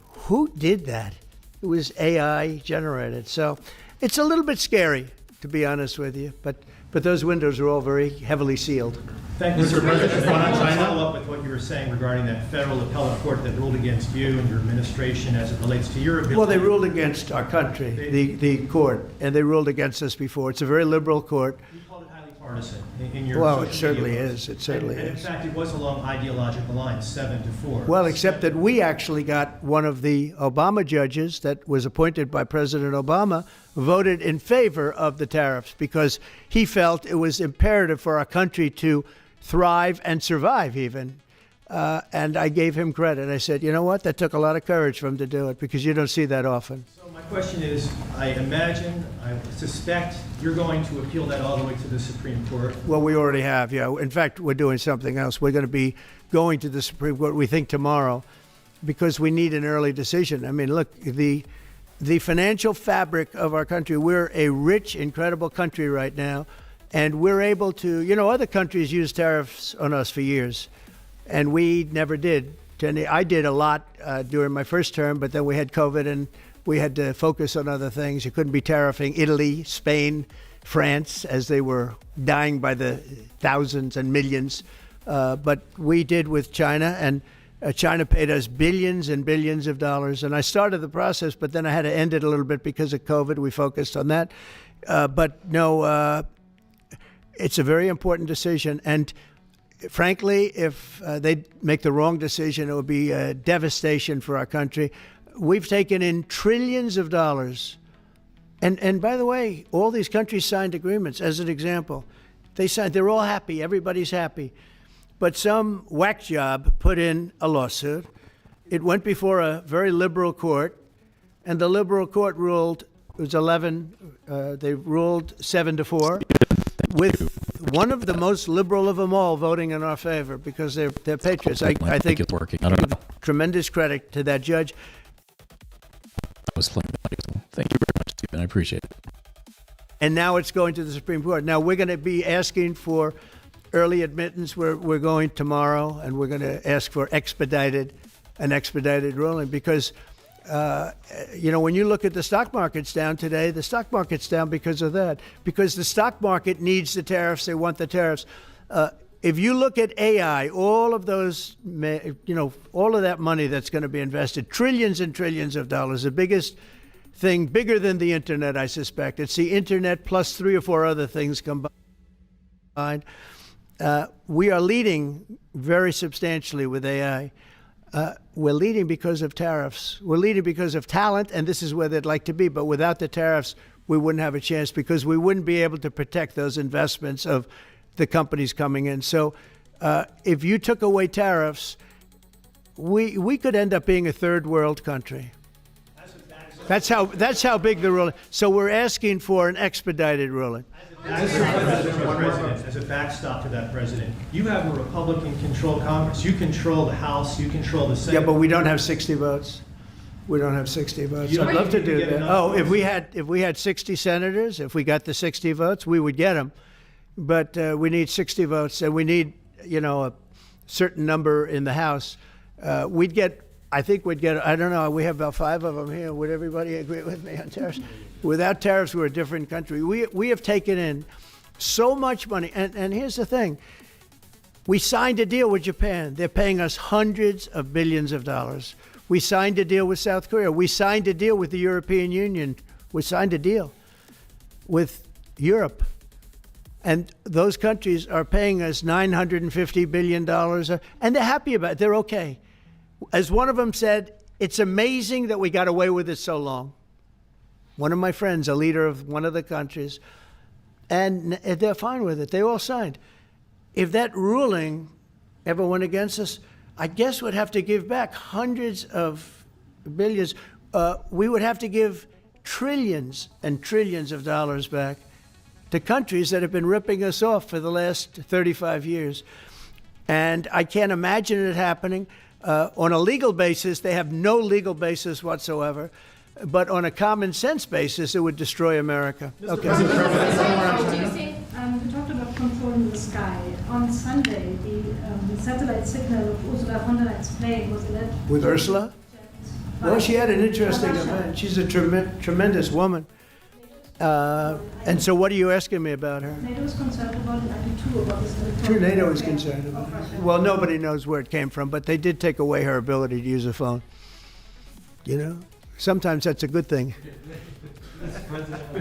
who did that? It was AI generated. So it's a little bit scary, to be honest with you. But those windows are all very heavily sealed. Thank you, Mr. President. I want to follow up with what you were saying regarding that federal appellate court that ruled against you and your administration as it relates to your ability. Well, they ruled against our country, the court, and they ruled against us before. It's a very liberal court. You called it highly partisan in your Well, social it certainly media is. It certainly and is. in fact, it was along ideological lines, 7-4. Well, except that we actually got one of the Obama judges that was appointed by President Obama voted in favor of the tariffs, because he felt it was imperative for our country to thrive and survive even. And I gave him credit. I said, you know what? That took a lot of courage for him to do it, because you don't see that often. So my question is, I suspect you're going to appeal that all the way to the Supreme Court. Well, we already have, yeah. In fact, we're doing something else. We're going to be going to the Supreme Court, we think, tomorrow, because we need an early decision. I mean, look, the financial fabric of our country, we're a rich, incredible country right now, and we're able to, you know, other countries use tariffs on us for years, and we never did. I did a lot during my first term, but then we had COVID and we had to focus on other things. You couldn't be tariffing Italy, Spain, France, as they were dying by the thousands and millions. But we did with China, and China paid us billions and billions of dollars. And I started the process, but then I had to end it a little bit because of COVID. We focused on that. But no, it's a very important decision. And frankly, if they make the wrong decision, it would be a devastation for our country. We've taken in trillions of dollars. And by the way, all these countries signed agreements. As an example, they're all happy. Everybody's happy. But some whack job put in a lawsuit. It went before a very liberal court, and the liberal court ruled, it was 11, they ruled 7-4, with one of the most liberal of them all voting in our favor, because they're patriots. I think it's working. I don't know. Tremendous credit to that judge. I was playing the audio. Thank you very much, Stephen. I appreciate it. And now it's going to the Supreme Court. Now we're going to be asking for early admittance. We're going tomorrow, and we're going to ask for an expedited ruling, because you know, when you look at the stock market's down today, the stock market's down because of that, because the stock market needs the tariffs. They want the tariffs. If you look at AI, all of those, you know, all of that money that's going to be invested, trillions and trillions of dollars, the biggest thing bigger than the internet, I suspect. It's the internet plus 3 or 4 other things combined. We are leading very substantially with AI. We're leading because of tariffs. We're leading because of talent, and this is where they'd like to be. But without the tariffs, we wouldn't have a chance because we wouldn't be able to protect those investments of the companies coming in. So if you took away tariffs, we could end up being a third world country. That's how big the ruling. So we're asking for an expedited ruling. As a backstop to that, President, you have a Republican-controlled Congress. You control the House. You control the Senate. Yeah, but we don't have 60 votes. We don't have 60 votes. I'd love to do that. Oh, if we had 60 senators, if we got the 60 votes, we would get them. But we need 60 votes, and we need, a certain number in the House. I think we'd get, I don't know, we have about 5 of them here. Would everybody agree with me on tariffs? Without tariffs, we're a different country. We have taken in so much money. And here's the thing. We signed a deal with Japan. They're paying us hundreds of billions of dollars. We signed a deal with South Korea. We signed a deal with the European Union. We signed a deal with Europe. And those countries are paying us $950 billion. And they're happy about it. They're okay. As one of them said, it's amazing that we got away with it so long. One of my friends, a leader of one of the countries, and they're fine with it. They all signed. If that ruling ever went against us, I guess we'd have to give back hundreds of billions. We would have to give trillions and trillions of dollars back to countries that have been ripping us off for the last 35 years. And I can't imagine it happening. On a legal basis, they have no legal basis whatsoever. But on a common sense basis, it would destroy America. Okay. You talked about controlling the sky. On Sunday, the satellite signal of Ursula von der Leyen's plane was led. With Ursula? Well, she had an interesting event. She's a tremendous woman. And so what are you asking me about her? NATO is concerned about it, I do too, about this electronic Sure, NATO is warfare concerned of about Russia. it. Well, nobody knows where it came from, but they did take away her ability to use a phone. Sometimes that's a good thing.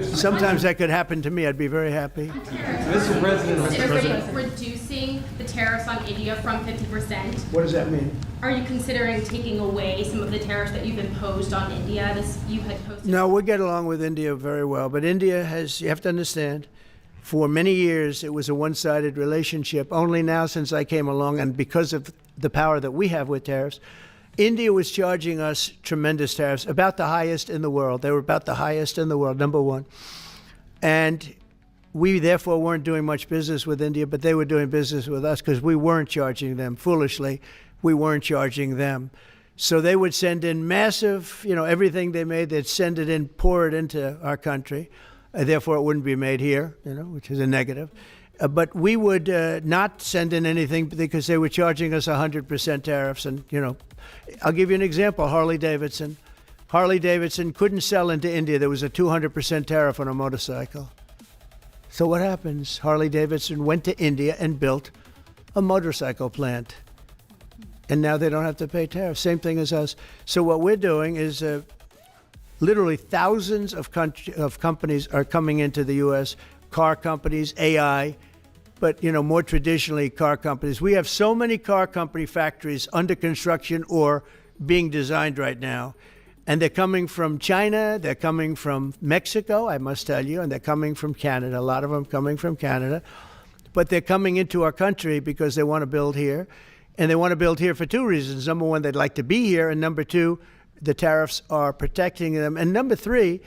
Sometimes that could happen to me. I'd be very happy. Mr. President, reducing the tariffs on India from 50%. What does that mean? Are you considering taking away some of the tariffs that you've imposed on India? You had posted. No, we get along with India very well. But India has, you have to understand, for many years it was a one-sided relationship. Only now since I came along, and because of the power that we have with tariffs, India was charging us tremendous tariffs, about the highest in the world. They were about the highest in the world, number one. And we therefore weren't doing much business with India, but they were doing business with us because we weren't charging them. Foolishly, we weren't charging them. So they would send in massive, everything they made, they'd send it in, pour it into our country. Therefore, it wouldn't be made here, which is a negative. But we would not send in anything because they were charging us 100% tariffs. And, I'll give you an example. Harley Davidson. Harley Davidson couldn't sell into India. There was a 200% tariff on a motorcycle. So what happens? Harley Davidson went to India and built a motorcycle plant. And now they don't have to pay tariffs. Same thing as us. So what we're doing is literally thousands of companies are coming into the U.S., car companies, AI, but, more traditionally, car companies. We have so many car company factories under construction or being designed right now. And they're coming from China, they're coming from Mexico, I must tell you, and they're coming from Canada, a lot of them coming from Canada. But they're coming into our country because they want to build here. And they want to build here for 2 reasons. Number one, they'd like to be here. And number 2, the tariffs are protecting them. And number 3,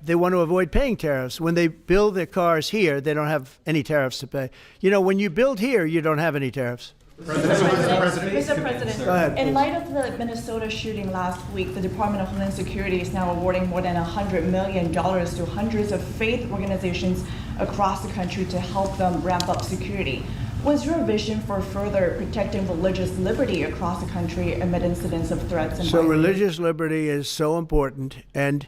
they want to avoid paying tariffs. When they build their cars here, they don't have any tariffs to pay. When you build here, you don't have any tariffs. Mr. President, Go ahead, in please. light of the Minnesota shooting last week, the Department of Homeland Security is now awarding more than $100 million to hundreds of faith organizations across the country to help them ramp up security. What's your vision for further protecting religious liberty across the country amid incidents of threats and So violence? religious liberty is so important, and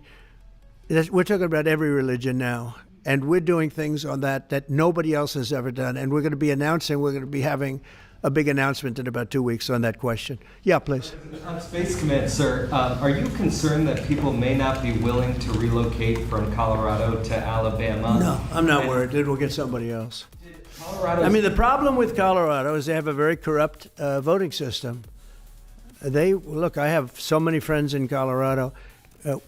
we're talking about every religion now, and we're doing things on that nobody else has ever done. And we're going to be announcing, we're going to be having a big announcement in about 2 weeks on that question. Yeah, please. On Space Command, sir, are you concerned that people may not be willing to relocate from Colorado to Alabama? No, I'm not worried. It will get somebody else. Colorado. I mean, the problem with Colorado is they have a very corrupt voting system. Look, I have so many friends in Colorado.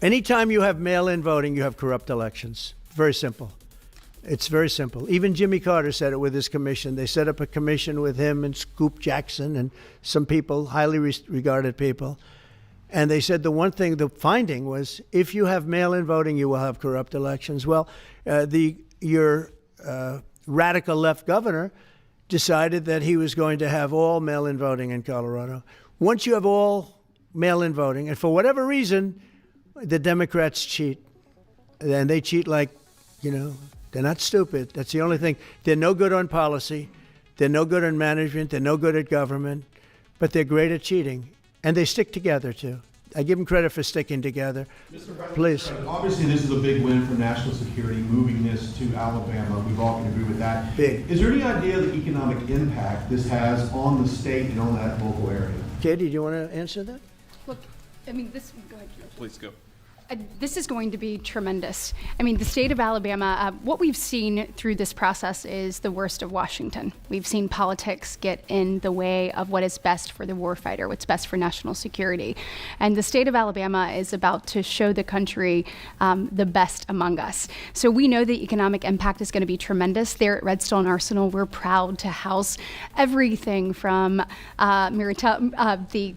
Anytime you have mail-in voting, you have corrupt elections. Very simple. It's very simple. Even Jimmy Carter said it with his commission. They set up a commission with him and Scoop Jackson and some people, highly regarded people. And they said the finding was, if you have mail-in voting, you will have corrupt elections. Well, your radical left governor decided that he was going to have all mail-in voting in Colorado. Once you have all mail-in voting, and for whatever reason, the Democrats cheat. And they cheat like, they're not stupid. That's the only thing. They're no good on policy. They're no good on management. They're no good at government. But they're great at cheating. And they stick together, too. I give them credit for sticking together. Please. Obviously, this is a big win for national security, moving this to Alabama. We've all can agree with that. Big. Is there any idea of the economic impact this has on the state and on that local area? Katie, do you want to answer that? Look, I mean, go ahead. Please go. This is going to be tremendous. I mean, the state of Alabama, what we've seen through this process is the worst of Washington. We've seen politics get in the way of what is best for the warfighter, what's best for national security. And the state of Alabama is about to show the country the best among us. So we know the economic impact is going to be tremendous. There at Redstone Arsenal, we're proud to house everything from the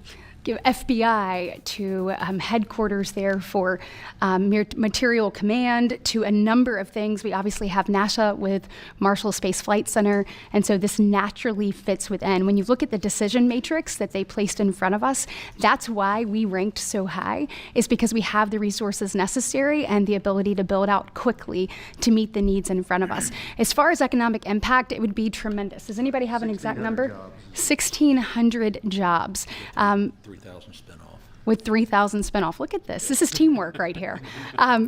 FBI to headquarters there for material command to a number of things. We obviously have NASA with Marshall Space Flight Center, and so this naturally fits within. When you look at the decision matrix that they placed in front of us, that's why we ranked so high, is because we have the resources necessary and the ability to build out quickly to meet the needs in front of us. As far as economic impact, it would be tremendous. Does anybody have an exact number? 1,600 jobs. 3,000 spin-off. With 3,000 spin-off. Look at this. This is teamwork right here.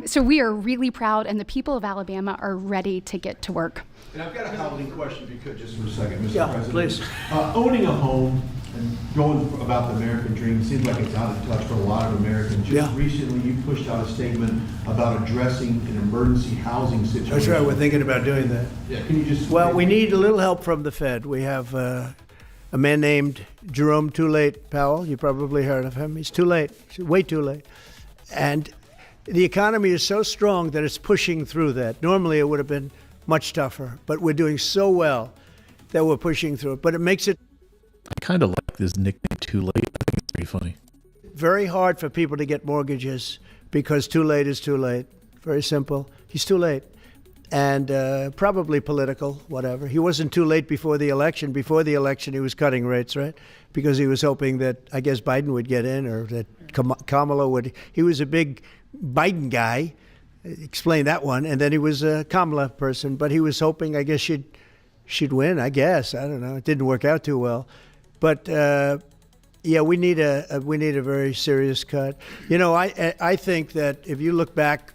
So we are really proud, and the people of Alabama are ready to get to work. And I've got a housing question, if you could, just for a second, Mr. Yeah, President. please. Owning a home and going about the American dream seems like it's out of touch for a lot of Americans. Just recently, you pushed out a statement about addressing an emergency housing situation. That's right. We're thinking about doing that. Yeah, can you just... Well, we need a little help from the Fed. We have a man named Jerome Too Late Powell. You probably heard of him. He's too late, way too late. And the economy is so strong that it's pushing through that. Normally, it would have been much tougher, but we're doing so well that we're pushing through it. But it makes it I kind of like this nickname, Too Late. I think it's pretty funny. very hard for people to get mortgages because too late is too late. Very simple. He's too late. And probably political, whatever. He wasn't too late before the election. Before the election, he was cutting rates, right? Because he was hoping that, I guess, Biden would get in or that Kamala would. He was a big Biden guy. Explain that one. And then he was a Kamala person. But he was hoping, I guess, she'd win, I guess. I don't know. It didn't work out too well. But, yeah, we need a very serious cut. You know, I think that if you look back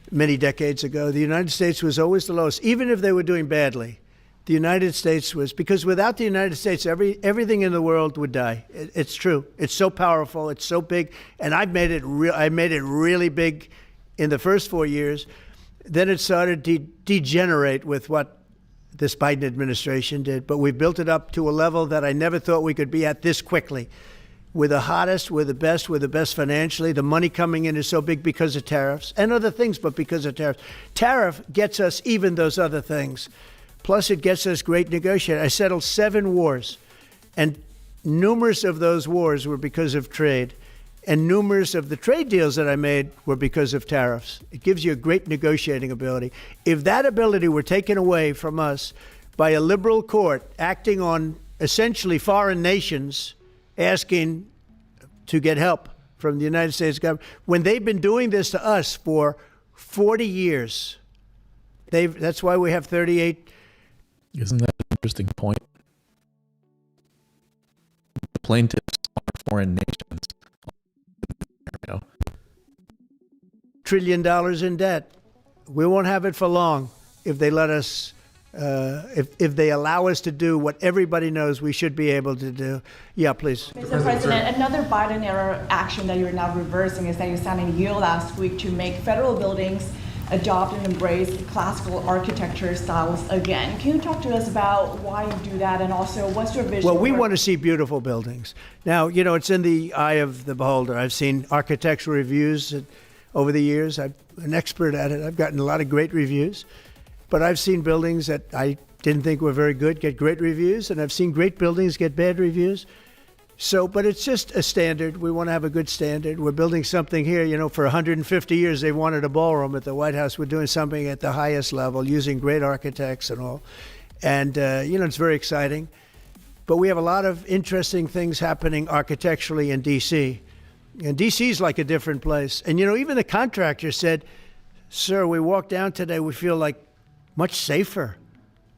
many decades ago, the United States was always the lowest, even if they were doing badly. The United States was, because without the United States, everything in the world would die. It's true. It's so powerful. It's so big. And I made it really big in the first 4 years. Then it started to degenerate with what this Biden administration did. But we built it up to a level that I never thought we could be at this quickly. We're the hottest, we're the best financially. The money coming in is so big because of tariffs and other things, but because of tariffs. Tariff gets us even those other things. Plus, it gets us great negotiating. I settled 7 wars, and numerous of those wars were because of trade, and numerous of the trade deals that I made were because of tariffs. It gives you a great negotiating ability. If that ability were taken away from us by a liberal court acting on essentially foreign nations, asking to get help from the United States government, when they've been doing this to us for 40 years. That's why we have 38. Isn't that an interesting point? The plaintiffs are foreign nations. $1 trillion in debt. We won't have it for long if they let us If they allow us to do what everybody knows we should be able to do. Yeah, please. Mr. President, another Biden-era action that you're now reversing is that you signed a deal last week to make federal buildings adopt and embrace classical architecture styles again. Can you talk to us about why you do that, and also what's your vision? Well, we want to see beautiful buildings. Now, it's in the eye of the beholder. I've seen architectural reviews over the years. I'm an expert at it. I've gotten a lot of great reviews. But I've seen buildings that I didn't think were very good get great reviews, and I've seen great buildings get bad reviews. But it's just a standard. We want to have a good standard. We're building something here. For 150 years, they wanted a ballroom at the White House. We're doing something at the highest level, using great architects and all. And, it's very exciting. But we have a lot of interesting things happening architecturally in D.C. And D.C. is like a different place. And, even the contractor said, "Sir, we walked down today, we feel like much safer."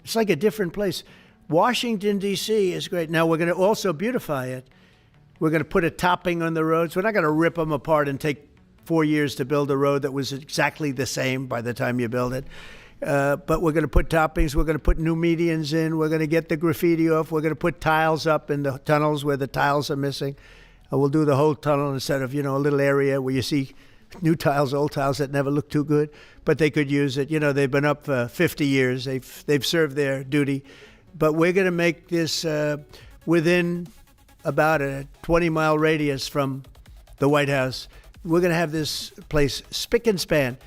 It's like a different place. Washington, D.C. is great. Now, we're going to also beautify it. We're going to put a topping on the roads. We're not going to rip them apart and take 4 years to build a road that was exactly the same by the time you build it. But we're going to put toppings. We're going to put new medians in. We're going to get the graffiti off. We're going to put tiles up in the tunnels where the tiles are missing. We'll do the whole tunnel instead of, a little area where you see new tiles, old tiles that never look too good, but they could use it. They've been up for 50 years. They've served their duty. But we're going to make this within about a 20-mile radius from the White House. We're going to have this place spick and span.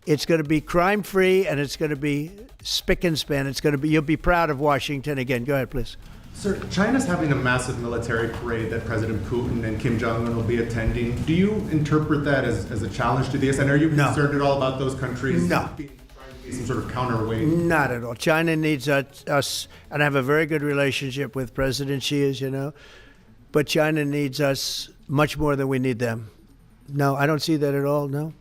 It's going to be crime-free, and it's going to be spick and span. You'll be proud of Washington again. Go ahead, please. Sir, China's having a massive military parade that President Putin and Kim Jong-un will be attending. Do you interpret that as a challenge to this? And are you concerned at all about those countries No. trying to be some sort of counterweight? Not at all. China needs us, and I have a very good relationship with President Xi, as you know, but China needs us much more than we need them. No, I don't see that at all, no.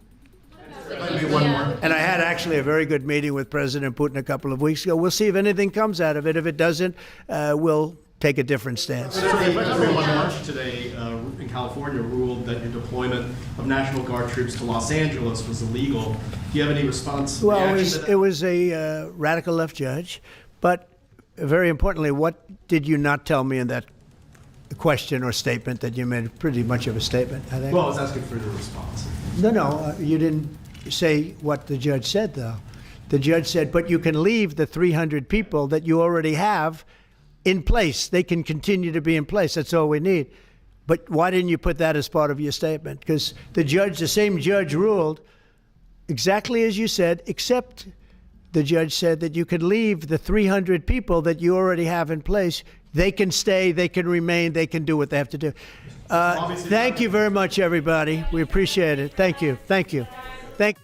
And I had actually a very good meeting with President Putin a couple of weeks ago. We'll see if anything comes out of it. If it doesn't, we'll take a different stance. Everyone March today in California ruled that your deployment of National Guard troops to Los Angeles was illegal. Do you have any response? Well, reaction to that? it was a radical left judge, but very importantly, what did you not tell me in that question or statement that you made pretty much of a statement, I think? Well, I was asking for your response. No, you didn't say what the judge said, though. The judge said, but you can leave the 300 people that you already have in place. They can continue to be in place. That's all we need. But why didn't you put that as part of your statement? Because the same judge ruled exactly as you said, except the judge said that you can leave the 300 people that you already have in place. They can stay, they can remain, they can do what they have to do. Thank you very much, everybody. We appreciate it. Thank you. Thank you. Thank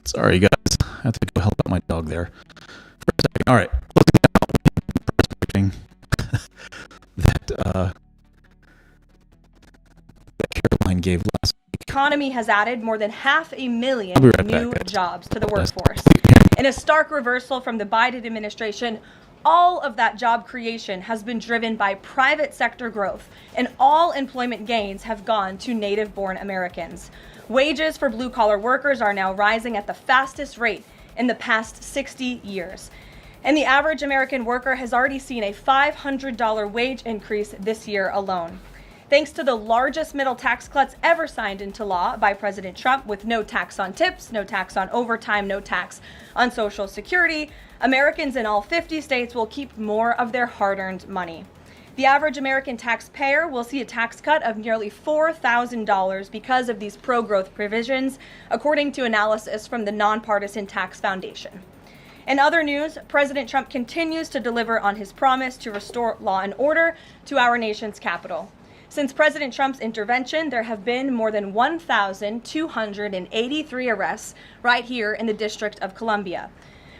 Sorry, guys. I have to go help out my dog there for a second. All right. that Caroline gave last week. Economy has added more than 500,000 I'll be right new back, guys. jobs to the workforce. In a stark reversal from the Biden administration, all of that job creation has been driven by private sector growth, and all employment gains have gone to native-born Americans. Wages for blue-collar workers are now rising at the fastest rate in the past 60 years. And the average American worker has already seen a $500 wage increase this year alone. Thanks to the largest middle tax cuts ever signed into law by President Trump, with no tax on tips, no tax on overtime, no tax on Social Security, Americans in all 50 states will keep more of their hard-earned money. The average American taxpayer will see a tax cut of nearly $4,000 because of these pro-growth provisions, according to analysis from the Nonpartisan Tax Foundation. In other news, President Trump continues to deliver on his promise to restore law and order to our nation's capital. Since President Trump's intervention, there have been more than 1,283 arrests right here in the District of Columbia.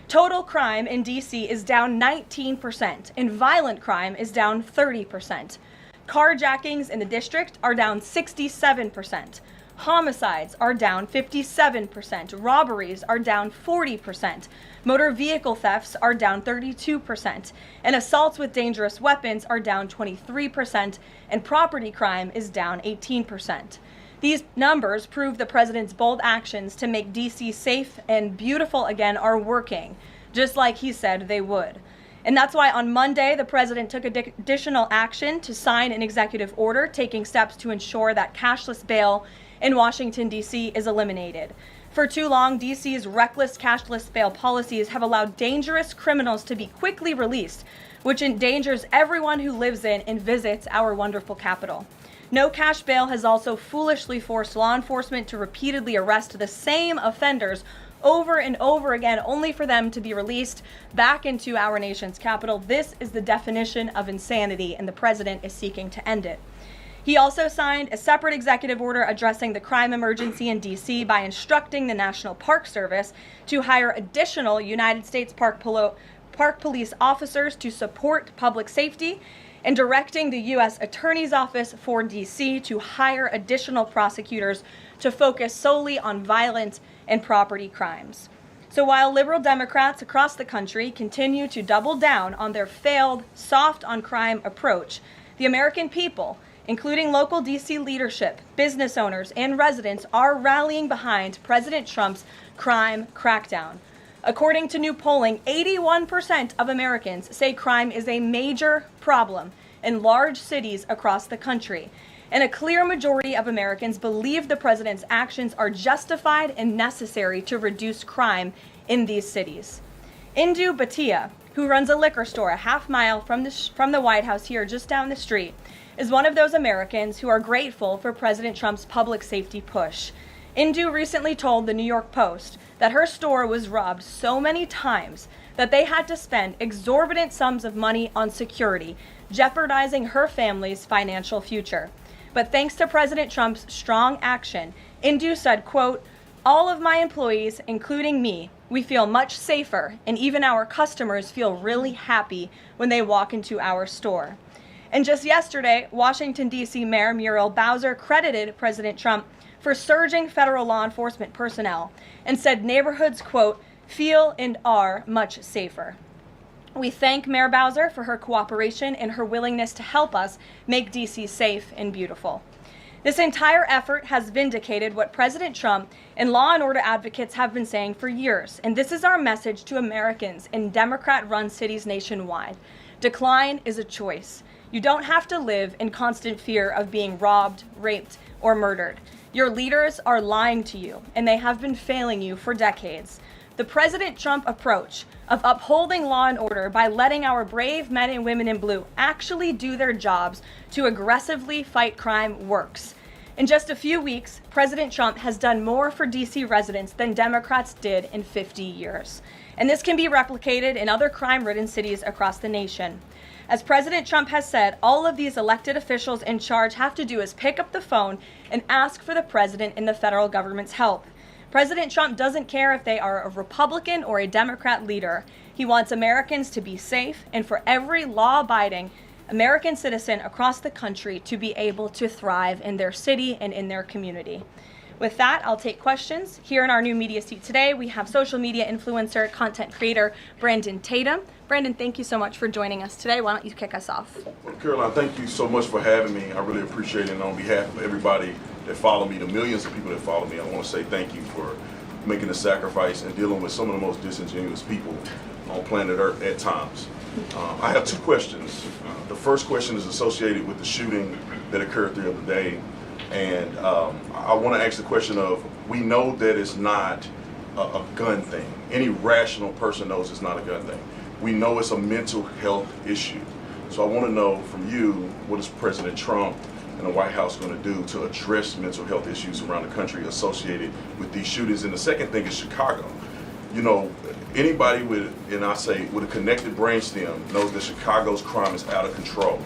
Total crime in D.C. is down 19%, and violent crime is down 30%. Carjackings in the district are down 67%. Homicides are down 57%. Robberies are down 40%. Motor vehicle thefts are down 32%. And assaults with dangerous weapons are down 23%. And property crime is down 18%. These numbers prove the president's bold actions to make D.C. safe and beautiful again are working, just like he said they would. And that's why on Monday, the president took additional action to sign an executive order taking steps to ensure that cashless bail in Washington, D.C. is eliminated. For too long, D.C.'s reckless cashless bail policies have allowed dangerous criminals to be quickly released, which endangers everyone who lives in and visits our wonderful capital. No cash bail has also foolishly forced law enforcement to repeatedly arrest the same offenders over and over again, only for them to be released back into our nation's capital. This is the definition of insanity, and the president is seeking to end it. He also signed a separate executive order addressing the crime emergency in D.C. by instructing the National Park Service to hire additional United States Park Police officers to support public safety, and directing the U.S. Attorney's Office for D.C. to hire additional prosecutors to focus solely on violent and property crimes. So while liberal Democrats across the country continue to double down on their failed soft on crime approach, the American people, including local D.C. leadership, business owners, and residents, are rallying behind President Trump's crime crackdown. According to new polling, 81% of Americans say crime is a major problem in large cities across the country. And a clear majority of Americans believe the president's actions are justified and necessary to reduce crime in these cities. Indu Bhatia, who runs a liquor store a half mile from the White House here just down the street, is one of those Americans who are grateful for President Trump's public safety push. Indu recently told the New York Post that her store was robbed so many times that they had to spend exorbitant sums of money on security, jeopardizing her family's financial future. But thanks to President Trump's strong action, Indu said, quote, "All of my employees, including me, we feel much safer, and even our customers feel really happy when they walk into our store." And just yesterday, Washington, D.C. Mayor Muriel Bowser credited President Trump for surging federal law enforcement personnel and said neighborhoods, quote, "feel and are much safer." We thank Mayor Bowser for her cooperation and her willingness to help us make D.C. safe and beautiful. This entire effort has vindicated what President Trump and law and order advocates have been saying for years, and this is our message to Americans in Democrat-run cities nationwide. Decline is a choice. You don't have to live in constant fear of being robbed, raped, or murdered. Your leaders are lying to you, and they have been failing you for decades. The President Trump approach of upholding law and order by letting our brave men and women in blue actually do their jobs to aggressively fight crime works. In just a few weeks, President Trump has done more for D.C. residents than Democrats did in 50 years. And this can be replicated in other crime-ridden cities across the nation. As President Trump has said, all of these elected officials in charge have to do is pick up the phone and ask for the president and the federal government's help. President Trump doesn't care if they are a Republican or a Democrat leader. He wants Americans to be safe and for every law-abiding American citizen across the country to be able to thrive in their city and in their community. With that, I'll take questions. Here in our new media seat today, we have social media influencer, content creator, Brandon Tatum. Brandon, thank you so much for joining us today. Why don't you kick us off? Well, Caroline, thank you so much for having me. I really appreciate it. And on behalf of everybody that follow me, the millions of people that follow me, I want to say thank you for making the sacrifice and dealing with some of the most disingenuous people on planet Earth at times. I have two questions. The first question is associated with the shooting that occurred the other day. And I want to ask the question of, we know that it's not a gun thing. Any rational person knows it's not a gun thing. We know it's a mental health issue. So I want to know from you, what is President Trump and the White House going to do to address mental health issues around the country associated with these shootings? And the second thing is Chicago. You know, anybody with, and I say with a connected brainstem, knows that Chicago's crime is out of control.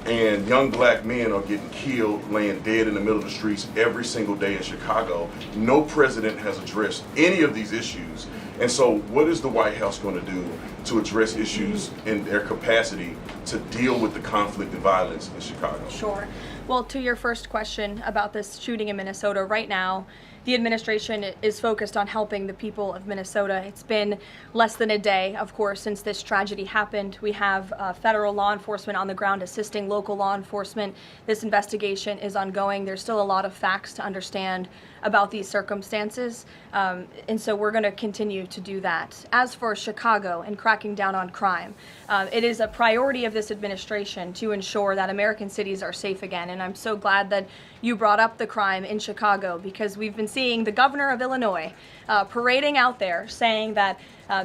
And young black men are getting killed, laying dead in the middle of the streets every single day in Chicago. No president has addressed any of these issues. And so what is the White House going to do to address issues in their capacity to deal with the conflict and violence in Chicago? Sure. Well, to your first question about this shooting in Minnesota, right now, the administration is focused on helping the people of Minnesota. It's been less than a day, of course, since this tragedy happened. We have federal law enforcement on the ground assisting local law enforcement. This investigation is ongoing. There's still a lot of facts to understand about these circumstances, and so we're going to continue to do that. As for Chicago and cracking down on crime, it is a priority of this administration to ensure that American cities are safe again, and I'm so glad that you brought up the crime in Chicago, because we've been seeing the governor of Illinois parading out there saying that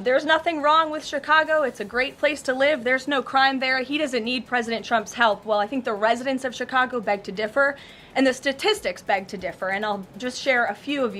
there's nothing wrong with Chicago. It's a great place to live. There's no crime there. He doesn't need President Trump's help. Well, I think the residents of Chicago beg to differ, and the statistics beg to differ. And I'll just share a few of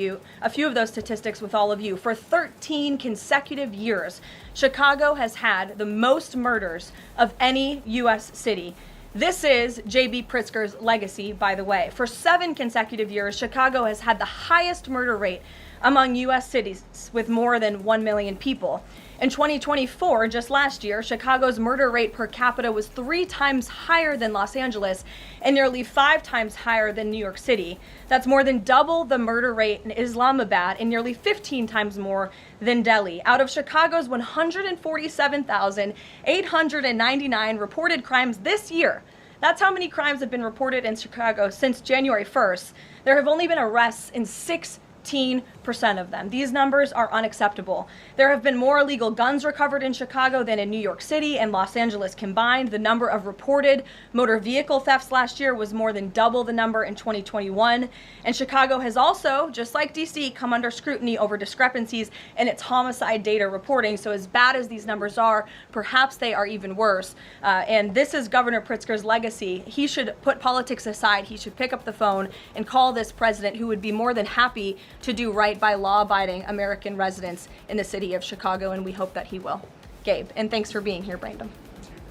those statistics with all of you. For 13 consecutive years, Chicago has had the most murders of any U.S. city. This is J.B. Pritzker's legacy, by the way. For 7 consecutive years, Chicago has had the highest murder rate among U.S. cities with more than 1 million people. In 2024, just last year, Chicago's murder rate per capita was 3 times higher than Los Angeles and nearly 5 times higher than New York City. That's more than double the murder rate in Islamabad and nearly 15 times more than Delhi. Out of Chicago's 147,899 reported crimes this year, that's how many crimes have been reported in Chicago since January 1st. There have only been arrests in 16% of them. These numbers are unacceptable. There have been more illegal guns recovered in Chicago than in New York City and Los Angeles combined. The number of reported motor vehicle thefts last year was more than double the number in 2021. And Chicago has also, just like DC, come under scrutiny over discrepancies in its homicide data reporting. So as bad as these numbers are, perhaps they are even worse. And this is Governor Pritzker's legacy. He should put politics aside. He should pick up the phone and call this president, who would be more than happy to do right by law-abiding American residents in the city of Chicago, and we hope that he will. Gabe, and thanks for being here, Brandon.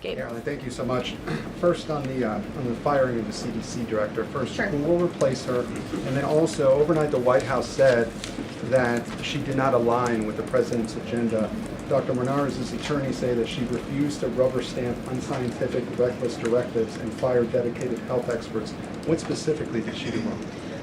Gabe. Carolyn, thank you so much. First, on the firing of the CDC director, first, Sure. who will replace her? And then also, overnight, the White House said that she did not align with the president's agenda. Dr. Menard's attorney say that she refused to rubber stamp unscientific, reckless directives and fire dedicated health experts. What specifically did she do wrong?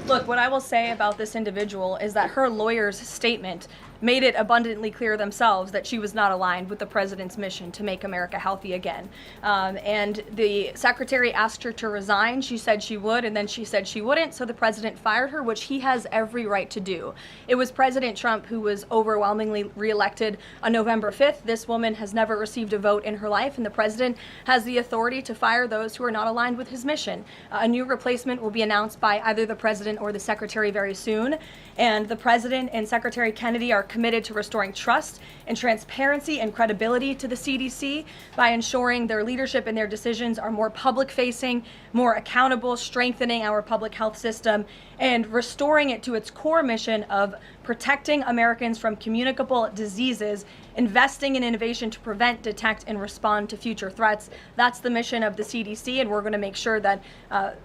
Look, what I will say about this individual is that her lawyer's statement made it abundantly clear themselves that she was not aligned with the president's mission to make America healthy again. And the secretary asked her to resign. She said she would, and then she said she wouldn't, so the president fired her, which he has every right to do. It was President Trump who was overwhelmingly reelected on November 5th. This woman has never received a vote in her life, and the president has the authority to fire those who are not aligned with his mission. A new replacement will be announced by either the president or the secretary very soon, and the president and Secretary Kennedy are committed to restoring trust and transparency and credibility to the CDC by ensuring their leadership and their decisions are more public-facing, more accountable, strengthening our public health system, and restoring it to its core mission of protecting Americans from communicable diseases, investing in innovation to prevent, detect, and respond to future threats. That's the mission of the CDC, and we're going to make sure that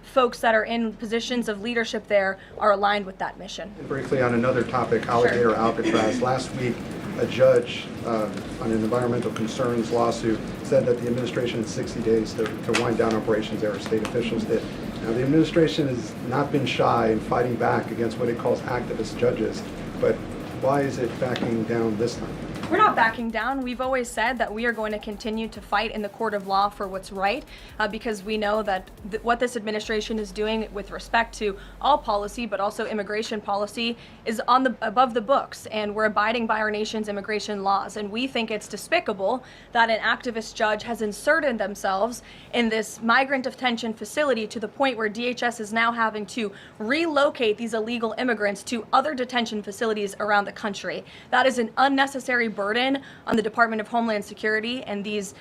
folks that are in positions of leadership there are aligned with that mission. Briefly on another topic, alligator Alcatraz. Last week, a judge on an environmental concerns lawsuit said that the administration had 60 days to wind down operations there, state officials did. Now, the administration has not been shy in fighting back against what it calls activist judges, but why is it backing down this time? We're not backing down. We've always said that we are going to continue to fight in the court of law for what's right, because we know that what this administration is doing with respect to all policy, but also immigration policy, is above the books, and we're abiding by our nation's immigration laws. And we think it's despicable that an activist judge has inserted themselves in this migrant detention facility to the point where DHS is now having to relocate these illegal immigrants to other detention facilities around the country. That is an unnecessary burden on the Department of Homeland Security and these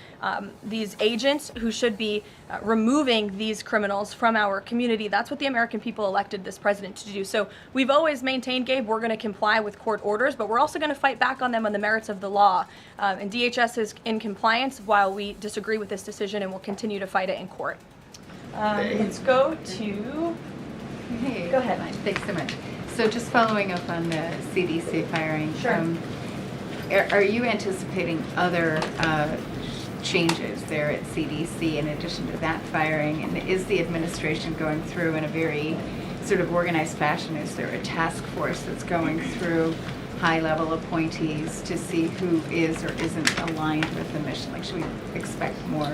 agents who should be removing these criminals from our community. That's what the American people elected this president to do. So we've always maintained, Gabe, we're going to comply with court orders, but we're also going to fight back on them on the merits of the law. And DHS is in compliance while we disagree with this decision, and we'll continue to fight it in court. Let's go to... Hey, go ahead. Thanks so much. So just following up on the CDC firing. Sure. Are you anticipating other changes there at CDC in addition to that firing? And is the administration going through in a very sort of organized fashion? Is there a task force that's going through high-level appointees to see who is or isn't aligned with the mission? Like, should we expect more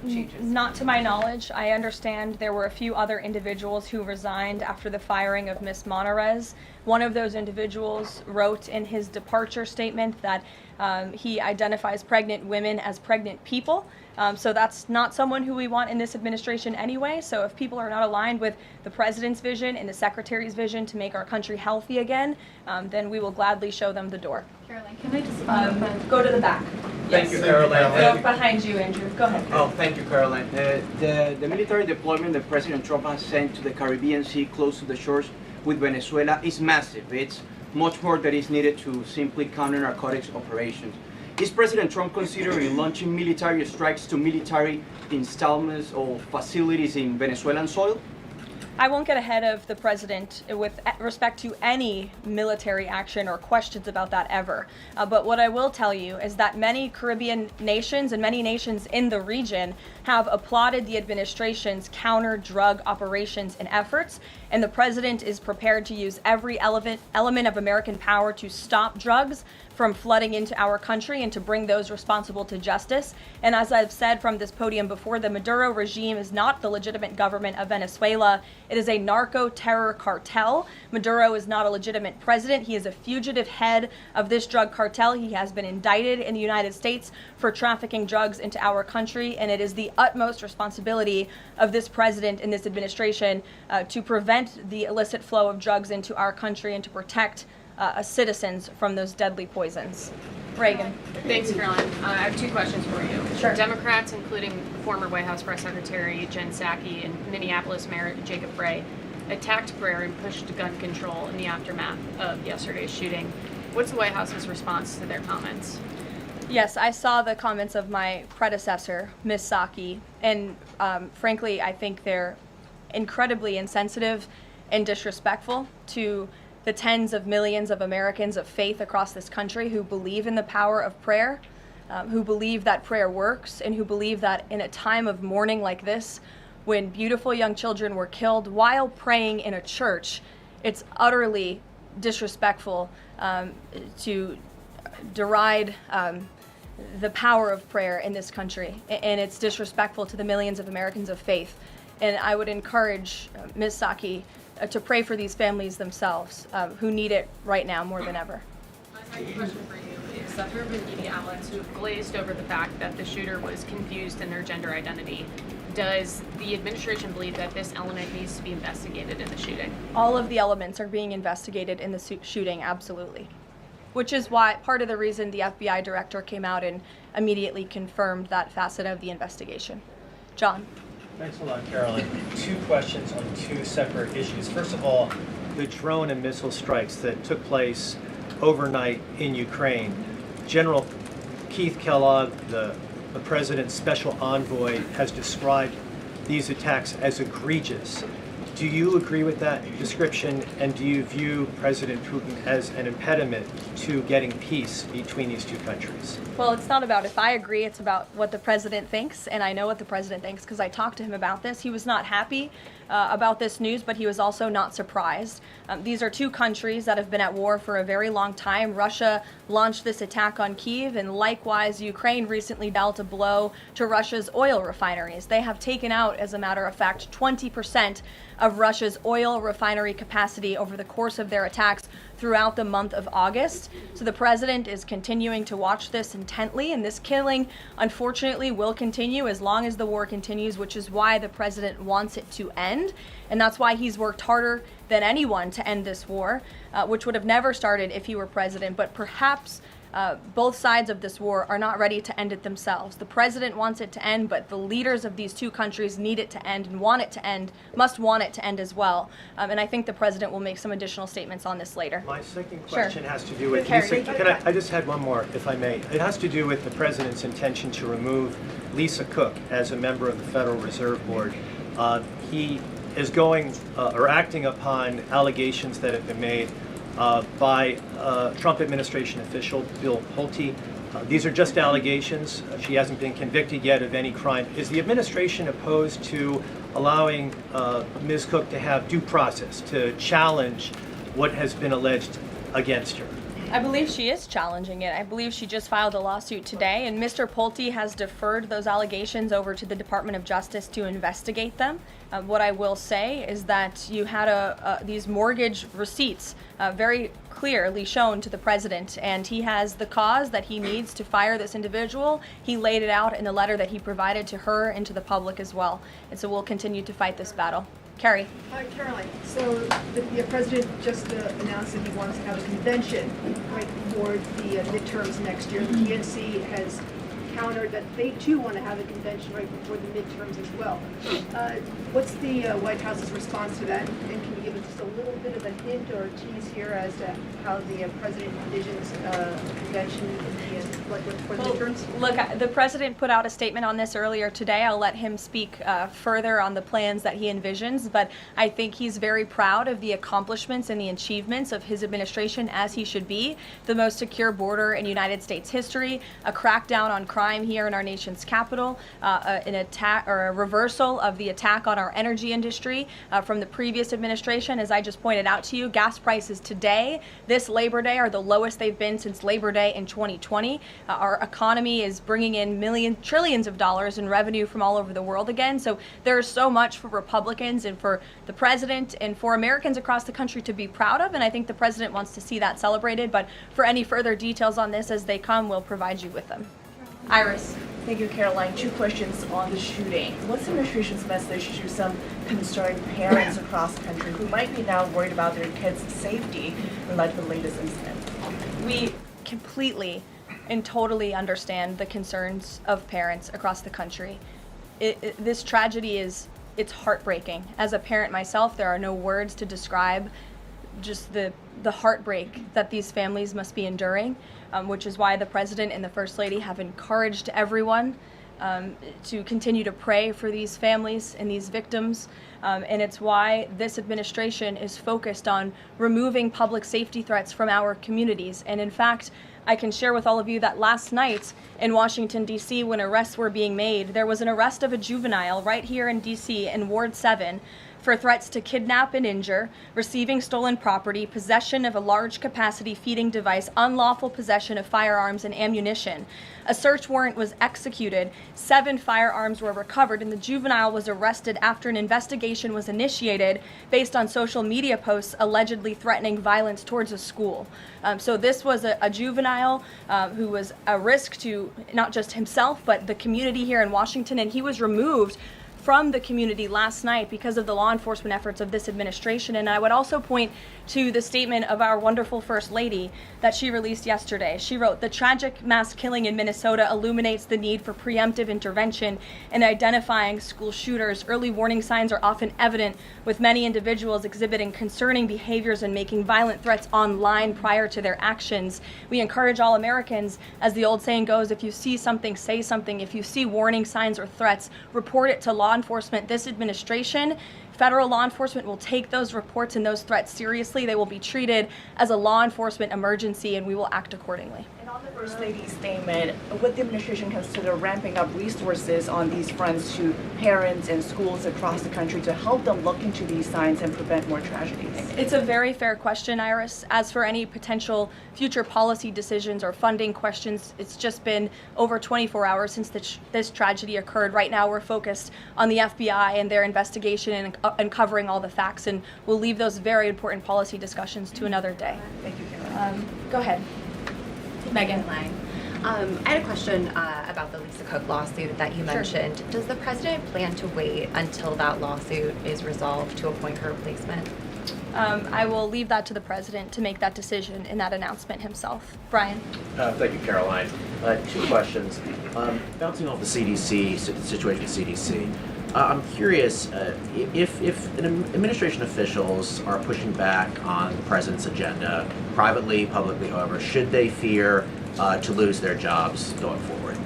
changes? Not to my knowledge. I understand there were a few other individuals who resigned after the firing of Ms. Monarez. One of those individuals wrote in his departure statement that he identifies pregnant women as pregnant people. So that's not someone who we want in this administration anyway. So if people are not aligned with the president's vision and the secretary's vision to make our country healthy again, then we will gladly show them the door. Caroline, can I just follow up on... Go to the back. Thank you, Caroline. Go behind you, Andrew. Go ahead. Oh, thank you, Caroline. The military deployment that President Trump has sent to the Caribbean Sea close to the shores with Venezuela is massive. It's much more that is needed to simply counter narcotics operations. Is President Trump considering launching military strikes to military installments or facilities in Venezuelan soil? I won't get ahead of the president with respect to any military action or questions about that ever. But what I will tell you is that many Caribbean nations and many nations in the region have applauded the administration's counter-drug operations and efforts, and the president is prepared to use every element of American power to stop drugs from flooding into our country and to bring those responsible to justice. And as I've said from this podium before, the Maduro regime is not the legitimate government of Venezuela. It is a narco-terror cartel. Maduro is not a legitimate president. He is a fugitive head of this drug cartel. He has been indicted in the United States for trafficking drugs into our country, and it is the utmost responsibility of this president and this administration to prevent the illicit flow of drugs into our country and to protect citizens from those deadly poisons. Reagan. Thanks, Caroline. I have two questions for you. Sure. Democrats, including former White House Press Secretary Jen Psaki and Minneapolis Mayor Jacob Bray, attacked prayer and pushed gun control in the aftermath of yesterday's shooting. What's the White House's response to their comments? Yes, I saw the comments of my predecessor, Ms. Psaki, and frankly, I think they're incredibly insensitive and disrespectful to the tens of millions of Americans of faith across this country who believe in the power of prayer, who believe that prayer works, and who believe that in a time of mourning like this, when beautiful young children were killed while praying in a church, it's utterly disrespectful to deride the power of prayer in this country, and it's disrespectful to the millions of Americans of faith. And I would encourage Ms. Psaki to pray for these families themselves who need it right now more than ever. My second question for you is that there have been media outlets who have glazed over the fact that the shooter was confused in their gender identity. Does the administration believe that this element needs to be investigated in the shooting? All of the elements are being investigated in the shooting, absolutely. Which is why part of the reason the FBI director came out and immediately confirmed that facet of the investigation. John. Thanks a lot, Carolyn. Two questions on two separate issues. First of all, the drone and missile strikes that took place overnight in Ukraine. General Keith Kellogg, the president's special envoy, has described these attacks as egregious. Do you agree with that description, and do you view President Putin as an impediment to getting peace between these two countries? Well, it's not about if I agree, it's about what the president thinks, and I know what the president thinks because I talked to him about this. He was not happy about this news, but he was also not surprised. These are two countries that have been at war for a very long time. Russia launched this attack on Kyiv, and likewise, Ukraine recently dealt a blow to Russia's oil refineries. They have taken out, as a matter of fact, 20% of Russia's oil refinery capacity over the course of their attacks throughout the month of August. So the president is continuing to watch this intently, and this killing, unfortunately, will continue as long as the war continues, which is why the president wants it to end. And that's why he's worked harder than anyone to end this war, which would have never started if he were president. But perhaps both sides of this war are not ready to end it themselves. The president wants it to end, but the leaders of these two countries need it to end and want it to end, must want it to end as well. And I think the president will make some additional statements on this later. My second question has to do with, Carrie. I just had one more, if I may. It has to do with the president's intention to remove Lisa Cook as a member of the Federal Reserve Board. He is going or acting upon allegations that have been made by Trump administration official Bill Pulte. These are just allegations. She hasn't been convicted yet of any crime. Is the administration opposed to allowing Ms. Cook to have due process, to challenge what has been alleged against her? I believe she is challenging it. I believe she just filed a lawsuit today, and Mr. Pulte has deferred those allegations over to the Department of Justice to investigate them. What I will say is that you had these mortgage receipts very clearly shown to the president, and he has the cause that he needs to fire this individual. He laid it out in the letter that he provided to her and to the public as well. And so we'll continue to fight this battle. Carrie. Hi, Caroline. So the president just announced that he wants to have a convention right before the midterms next year. The DNC has countered that they too want to have a convention right before the midterms as well. What's the White House's response to that? And can you give us just a little bit of a hint or a tease here as to how the president envisions a convention for the midterms? Look, the president put out a statement on this earlier today. I'll let him speak further on the plans that he envisions, but I think he's very proud of the accomplishments and the achievements of his administration, as he should be. The most secure border in United States history, a crackdown on crime here in our nation's capital, an attack or a reversal of the attack on our energy industry from the previous administration. As I just pointed out to you, gas prices today, this Labor Day, are the lowest they've been since Labor Day in 2020. Our economy is bringing in trillions of dollars in revenue from all over the world again. So there's so much for Republicans and for the president and for Americans across the country to be proud of, and I think the president wants to see that celebrated. But for any further details on this as they come, we'll provide you with them. Iris. Thank you, Caroline. Two questions on the shooting. What's the administration's message to some concerned parents across the country who might be now worried about their kids' safety in light of the latest incident? We completely and totally understand the concerns of parents across the country. This tragedy it's heartbreaking. As a parent myself, there are no words to describe just the heartbreak that these families must be enduring, which is why the president and the first lady have encouraged everyone to continue to pray for these families and these victims. And it's why this administration is focused on removing public safety threats from our communities. And in fact, I can share with all of you that last night in Washington, D.C., when arrests were being made, there was an arrest of a juvenile right here in D.C. in Ward 7 for threats to kidnap and injure, receiving stolen property, possession of a large capacity feeding device, unlawful possession of firearms and ammunition. A search warrant was executed, 7 firearms were recovered, and the juvenile was arrested after an investigation was initiated based on social media posts allegedly threatening violence towards a school. So this was a juvenile who was a risk to not just himself, but the community here in Washington, and he was removed from the community last night because of the law enforcement efforts of this administration. And I would also point to the statement of our wonderful First Lady that she released yesterday. She wrote, "The tragic mass killing in Minnesota illuminates the need for preemptive intervention in identifying school shooters. Early warning signs are often evident, with many individuals exhibiting concerning behaviors and making violent threats online prior to their actions. We encourage all Americans, as the old saying goes, if you see something, say something. If you see warning signs or threats, report it to law enforcement." This administration, federal law enforcement, will take those reports and those threats seriously. They will be treated as a law enforcement emergency, and we will act accordingly. And on the First Lady's statement, would the administration consider ramping up resources on these fronts to parents and schools across the country to help them look into these signs and prevent more tragedies? It's a very fair question, Iris. As for any potential future policy decisions or funding questions, it's just been over 24 hours since this tragedy occurred. Right now, we're focused on the FBI and their investigation and uncovering all the facts, and we'll leave those very important policy discussions to another day. Thank you, Go ahead. Megan. I had a question about the Lisa Cook lawsuit that you mentioned. Does the president plan to wait until that lawsuit is resolved to appoint her replacement? I will leave that to the president to make that decision in that announcement himself. Brian. Thank you, Caroline. Two questions. Bouncing off the CDC situation at CDC, I'm curious if administration officials are pushing back on the president's agenda, privately, publicly, however, should they fear to lose their jobs going forward?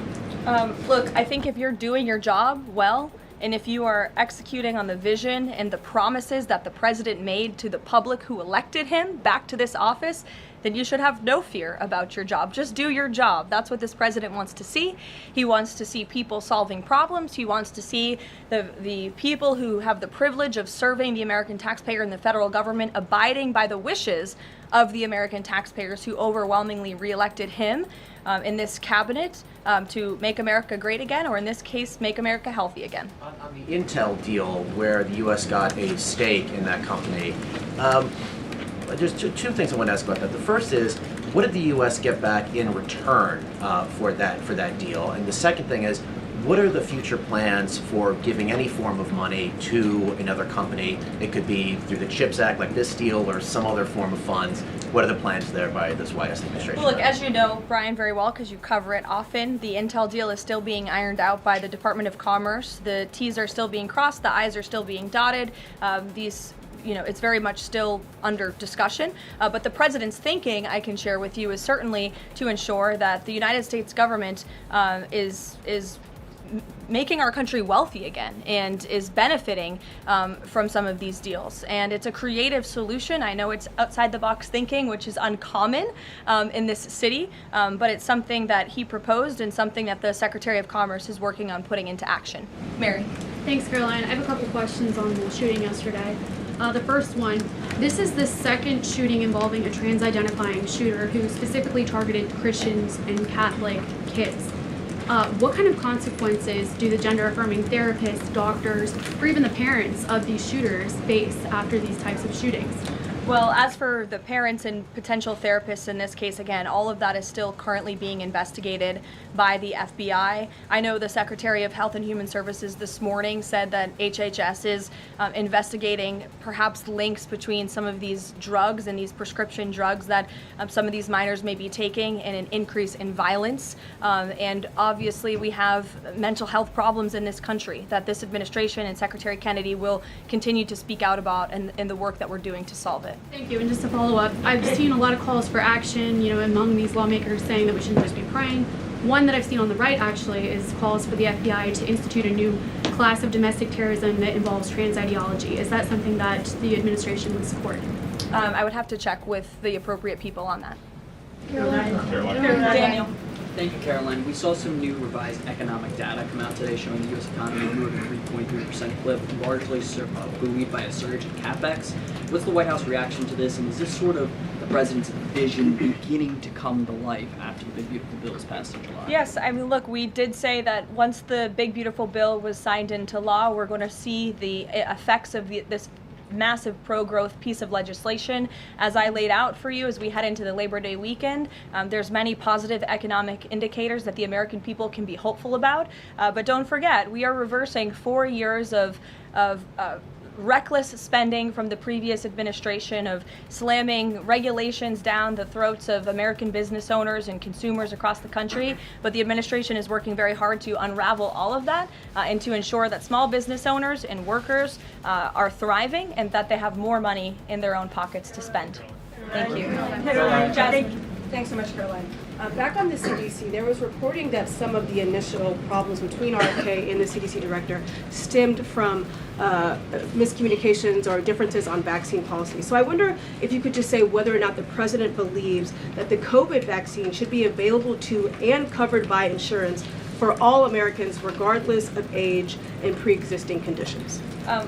Look, I think if you're doing your job well, and if you are executing on the vision and the promises that the president made to the public who elected him back to this office, then you should have no fear about your job. Just do your job. That's what this president wants to see. He wants to see people solving problems. He wants to see the people who have the privilege of serving the American taxpayer and the federal government abiding by the wishes of the American taxpayers who overwhelmingly reelected him in this cabinet to make America great again, or in this case, make America healthy again. On the Intel deal, where the U.S. got a stake in that company, there's two things I want to ask about that. The first is, what did the U.S. get back in return for that deal? And the second thing is, what are the future plans for giving any form of money to another company? It could be through the CHIPS Act, like this deal, or some other form of funds. What are the plans there by this White House administration? Well, look, as you know, Brian, very well, because you cover it often, the Intel deal is still being ironed out by the Department of Commerce. The T's are still being crossed, the I's are still being dotted. It's very much still under discussion. But the president's thinking, I can share with you, is certainly to ensure that the United States government is making our country wealthy again and is benefiting from some of these deals. And it's a creative solution. I know it's outside the box thinking, which is uncommon in this city, but it's something that he proposed and something that the Secretary of Commerce is working on putting into action. Mary. Thanks, Caroline. I have a couple questions on the shooting yesterday. The first one, this is the second shooting involving a trans-identifying shooter who specifically targeted Christians and Catholic kids. What kind of consequences do the gender-affirming therapists, doctors, or even the parents of these shooters face after these types of shootings? Well, as for the parents and potential therapists in this case, again, all of that is still currently being investigated by the FBI. I know the Secretary of Health and Human Services this morning said that HHS is investigating perhaps links between some of these drugs and these prescription drugs that some of these minors may be taking and an increase in violence. And obviously we have mental health problems in this country that this administration and Secretary Kennedy will continue to speak out about in the work that we're doing to solve it. Thank you. And just to follow up, I've seen a lot of calls for action, among these lawmakers saying that we shouldn't just be praying. One that I've seen on the right, actually, is calls for the FBI to institute a new class of domestic terrorism that involves trans ideology. Is that something that the administration would support? I would have to check with the appropriate people on that. Daniel. Thank you, Caroline. We saw some new revised economic data come out today showing the U.S. economy grew at a 3.3% clip, largely buoyed by a surge in CapEx. What's the White House reaction to this, and is this sort of the president's vision beginning to come to life after the Big Beautiful Bill was passed in July? Yes, I mean, look, we did say that once the Big Beautiful Bill was signed into law, we're going to see the effects of this massive pro-growth piece of legislation. As I laid out for you as we head into the Labor Day weekend, there's many positive economic indicators that the American people can be hopeful about. But don't forget, we are reversing 4 years of reckless spending from the previous administration, of slamming regulations down the throats of American business owners and consumers across the country. But the administration is working very hard to unravel all of that and to ensure that small business owners and workers are thriving and that they have more money in their own pockets to spend. Thank you. Thanks so much, Caroline. Back on the CDC, there was reporting that some of the initial problems between RFK and the CDC director stemmed from miscommunications or differences on vaccine policy. So I wonder if you could just say whether or not the president believes that the COVID vaccine should be available to and covered by insurance for all Americans, regardless of age and pre-existing conditions.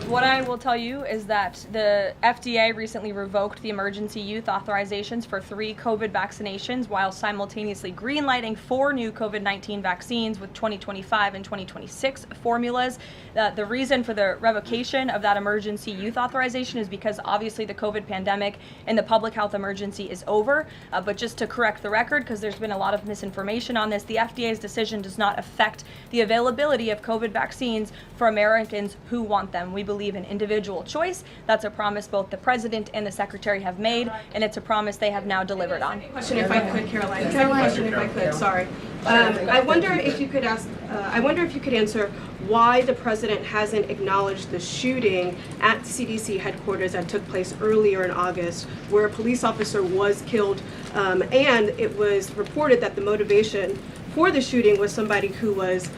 What I will tell you is that the FDA recently revoked the emergency use authorizations for 3 COVID vaccinations while simultaneously greenlighting 4 new COVID-19 vaccines with 2025 and 2026 formulas. The reason for the revocation of that emergency use authorization is because obviously the COVID pandemic and the public health emergency is over. But just to correct the record, because there's been a lot of misinformation on this, the FDA's decision does not affect the availability of COVID vaccines for Americans who want them. We believe in individual choice. That's a promise both the president and the secretary have made, and it's a promise they have now delivered on. Question, if I could, Caroline. Second question, if I could. Sorry. I wonder if you could answer why the president hasn't acknowledged the shooting at CDC headquarters that took place earlier in August, where a police officer was killed, and it was reported that the motivation for the shooting was somebody who was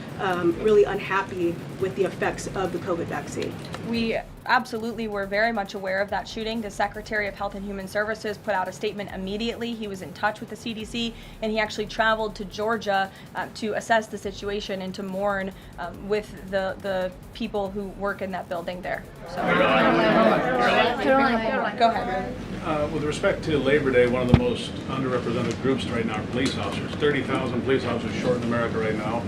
really unhappy with the effects of the COVID vaccine. We absolutely were very much aware of that shooting. The Secretary of Health and Human Services put out a statement immediately. He was in touch with the CDC, and he actually traveled to Georgia to assess the situation and to mourn with the people who work in that building there. So. Caroline. Go ahead. With respect to Labor Day, one of the most underrepresented groups right now are police officers. 30,000 police officers short in America right now.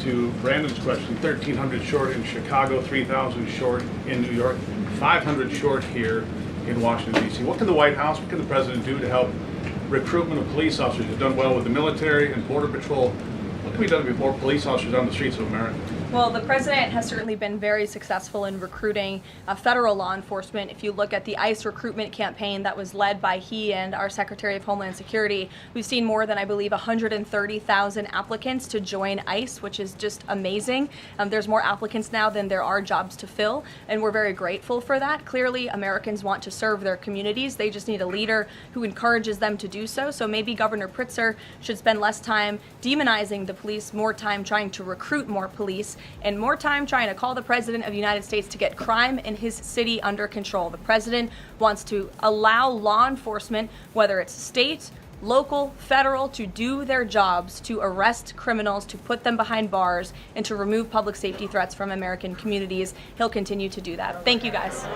To Brandon's question, 1,300 short in Chicago, 3,000 short in New York, 500 short here in Washington, D.C. What can the White House, what can the president do to help recruitment of police officers? You've done well with the military and Border Patrol. What can be done to get more police officers on the streets of America? Well, the president has certainly been very successful in recruiting federal law enforcement. If you look at the ICE recruitment campaign that was led by he and our Secretary of Homeland Security, we've seen more than, I believe, 130,000 applicants to join ICE, which is just amazing. There's more applicants now than there are jobs to fill, and we're very grateful for that. Clearly, Americans want to serve their communities. They just need a leader who encourages them to do so. So maybe Governor Pritzker should spend less time demonizing the police, more time trying to recruit more police, and more time trying to call the President of the United States to get crime in his city under control. The President wants to allow law enforcement, whether it's state, local, federal, to do their jobs, to arrest criminals, to put them behind bars, and to remove public safety threats from American communities. He'll continue to do that. Thank you, guys.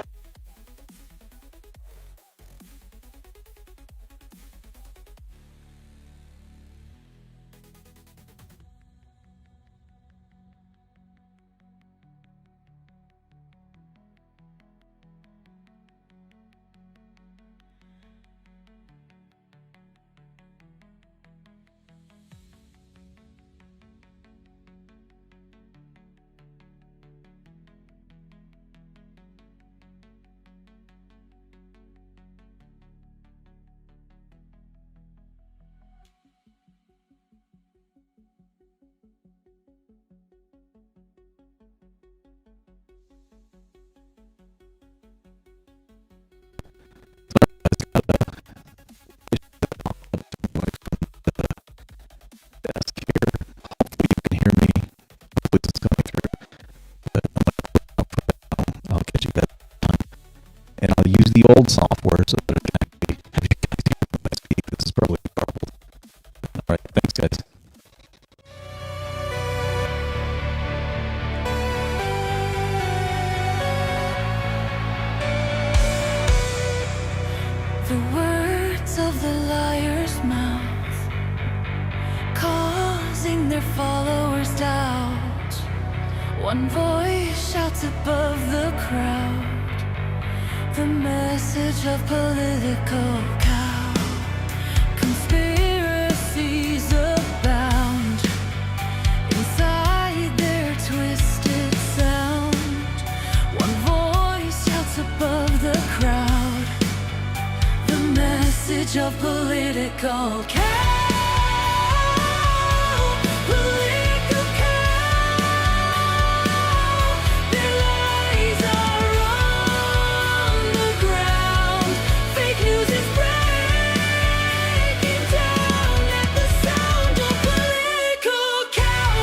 And I'll use the old software so that it can actually have you guys hear when I speak. This is probably garbled. All right, thanks, guys. The words of the liar's mouth, causing their followers doubt. One voice shouts above the crowd, The message of political cow. Conspiracies abound inside their twisted sound. One voice shouts above the crowd. The message of political cow. Political cow. Their lies are on the ground. Fake news is breaking down at the sound of political cow.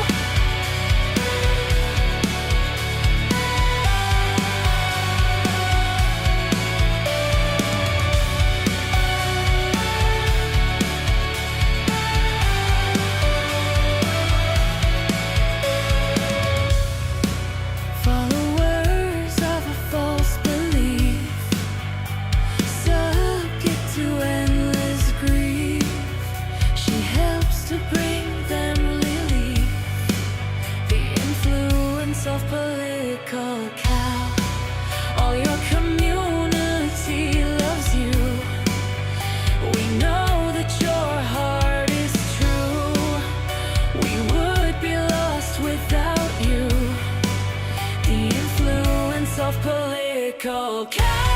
Followers of a false belief, subject to endless grief. She helps to bring them relief. The influence of political cow. All your community loves you. We know that your heart is true. We would be lost without you. The influence of political cow.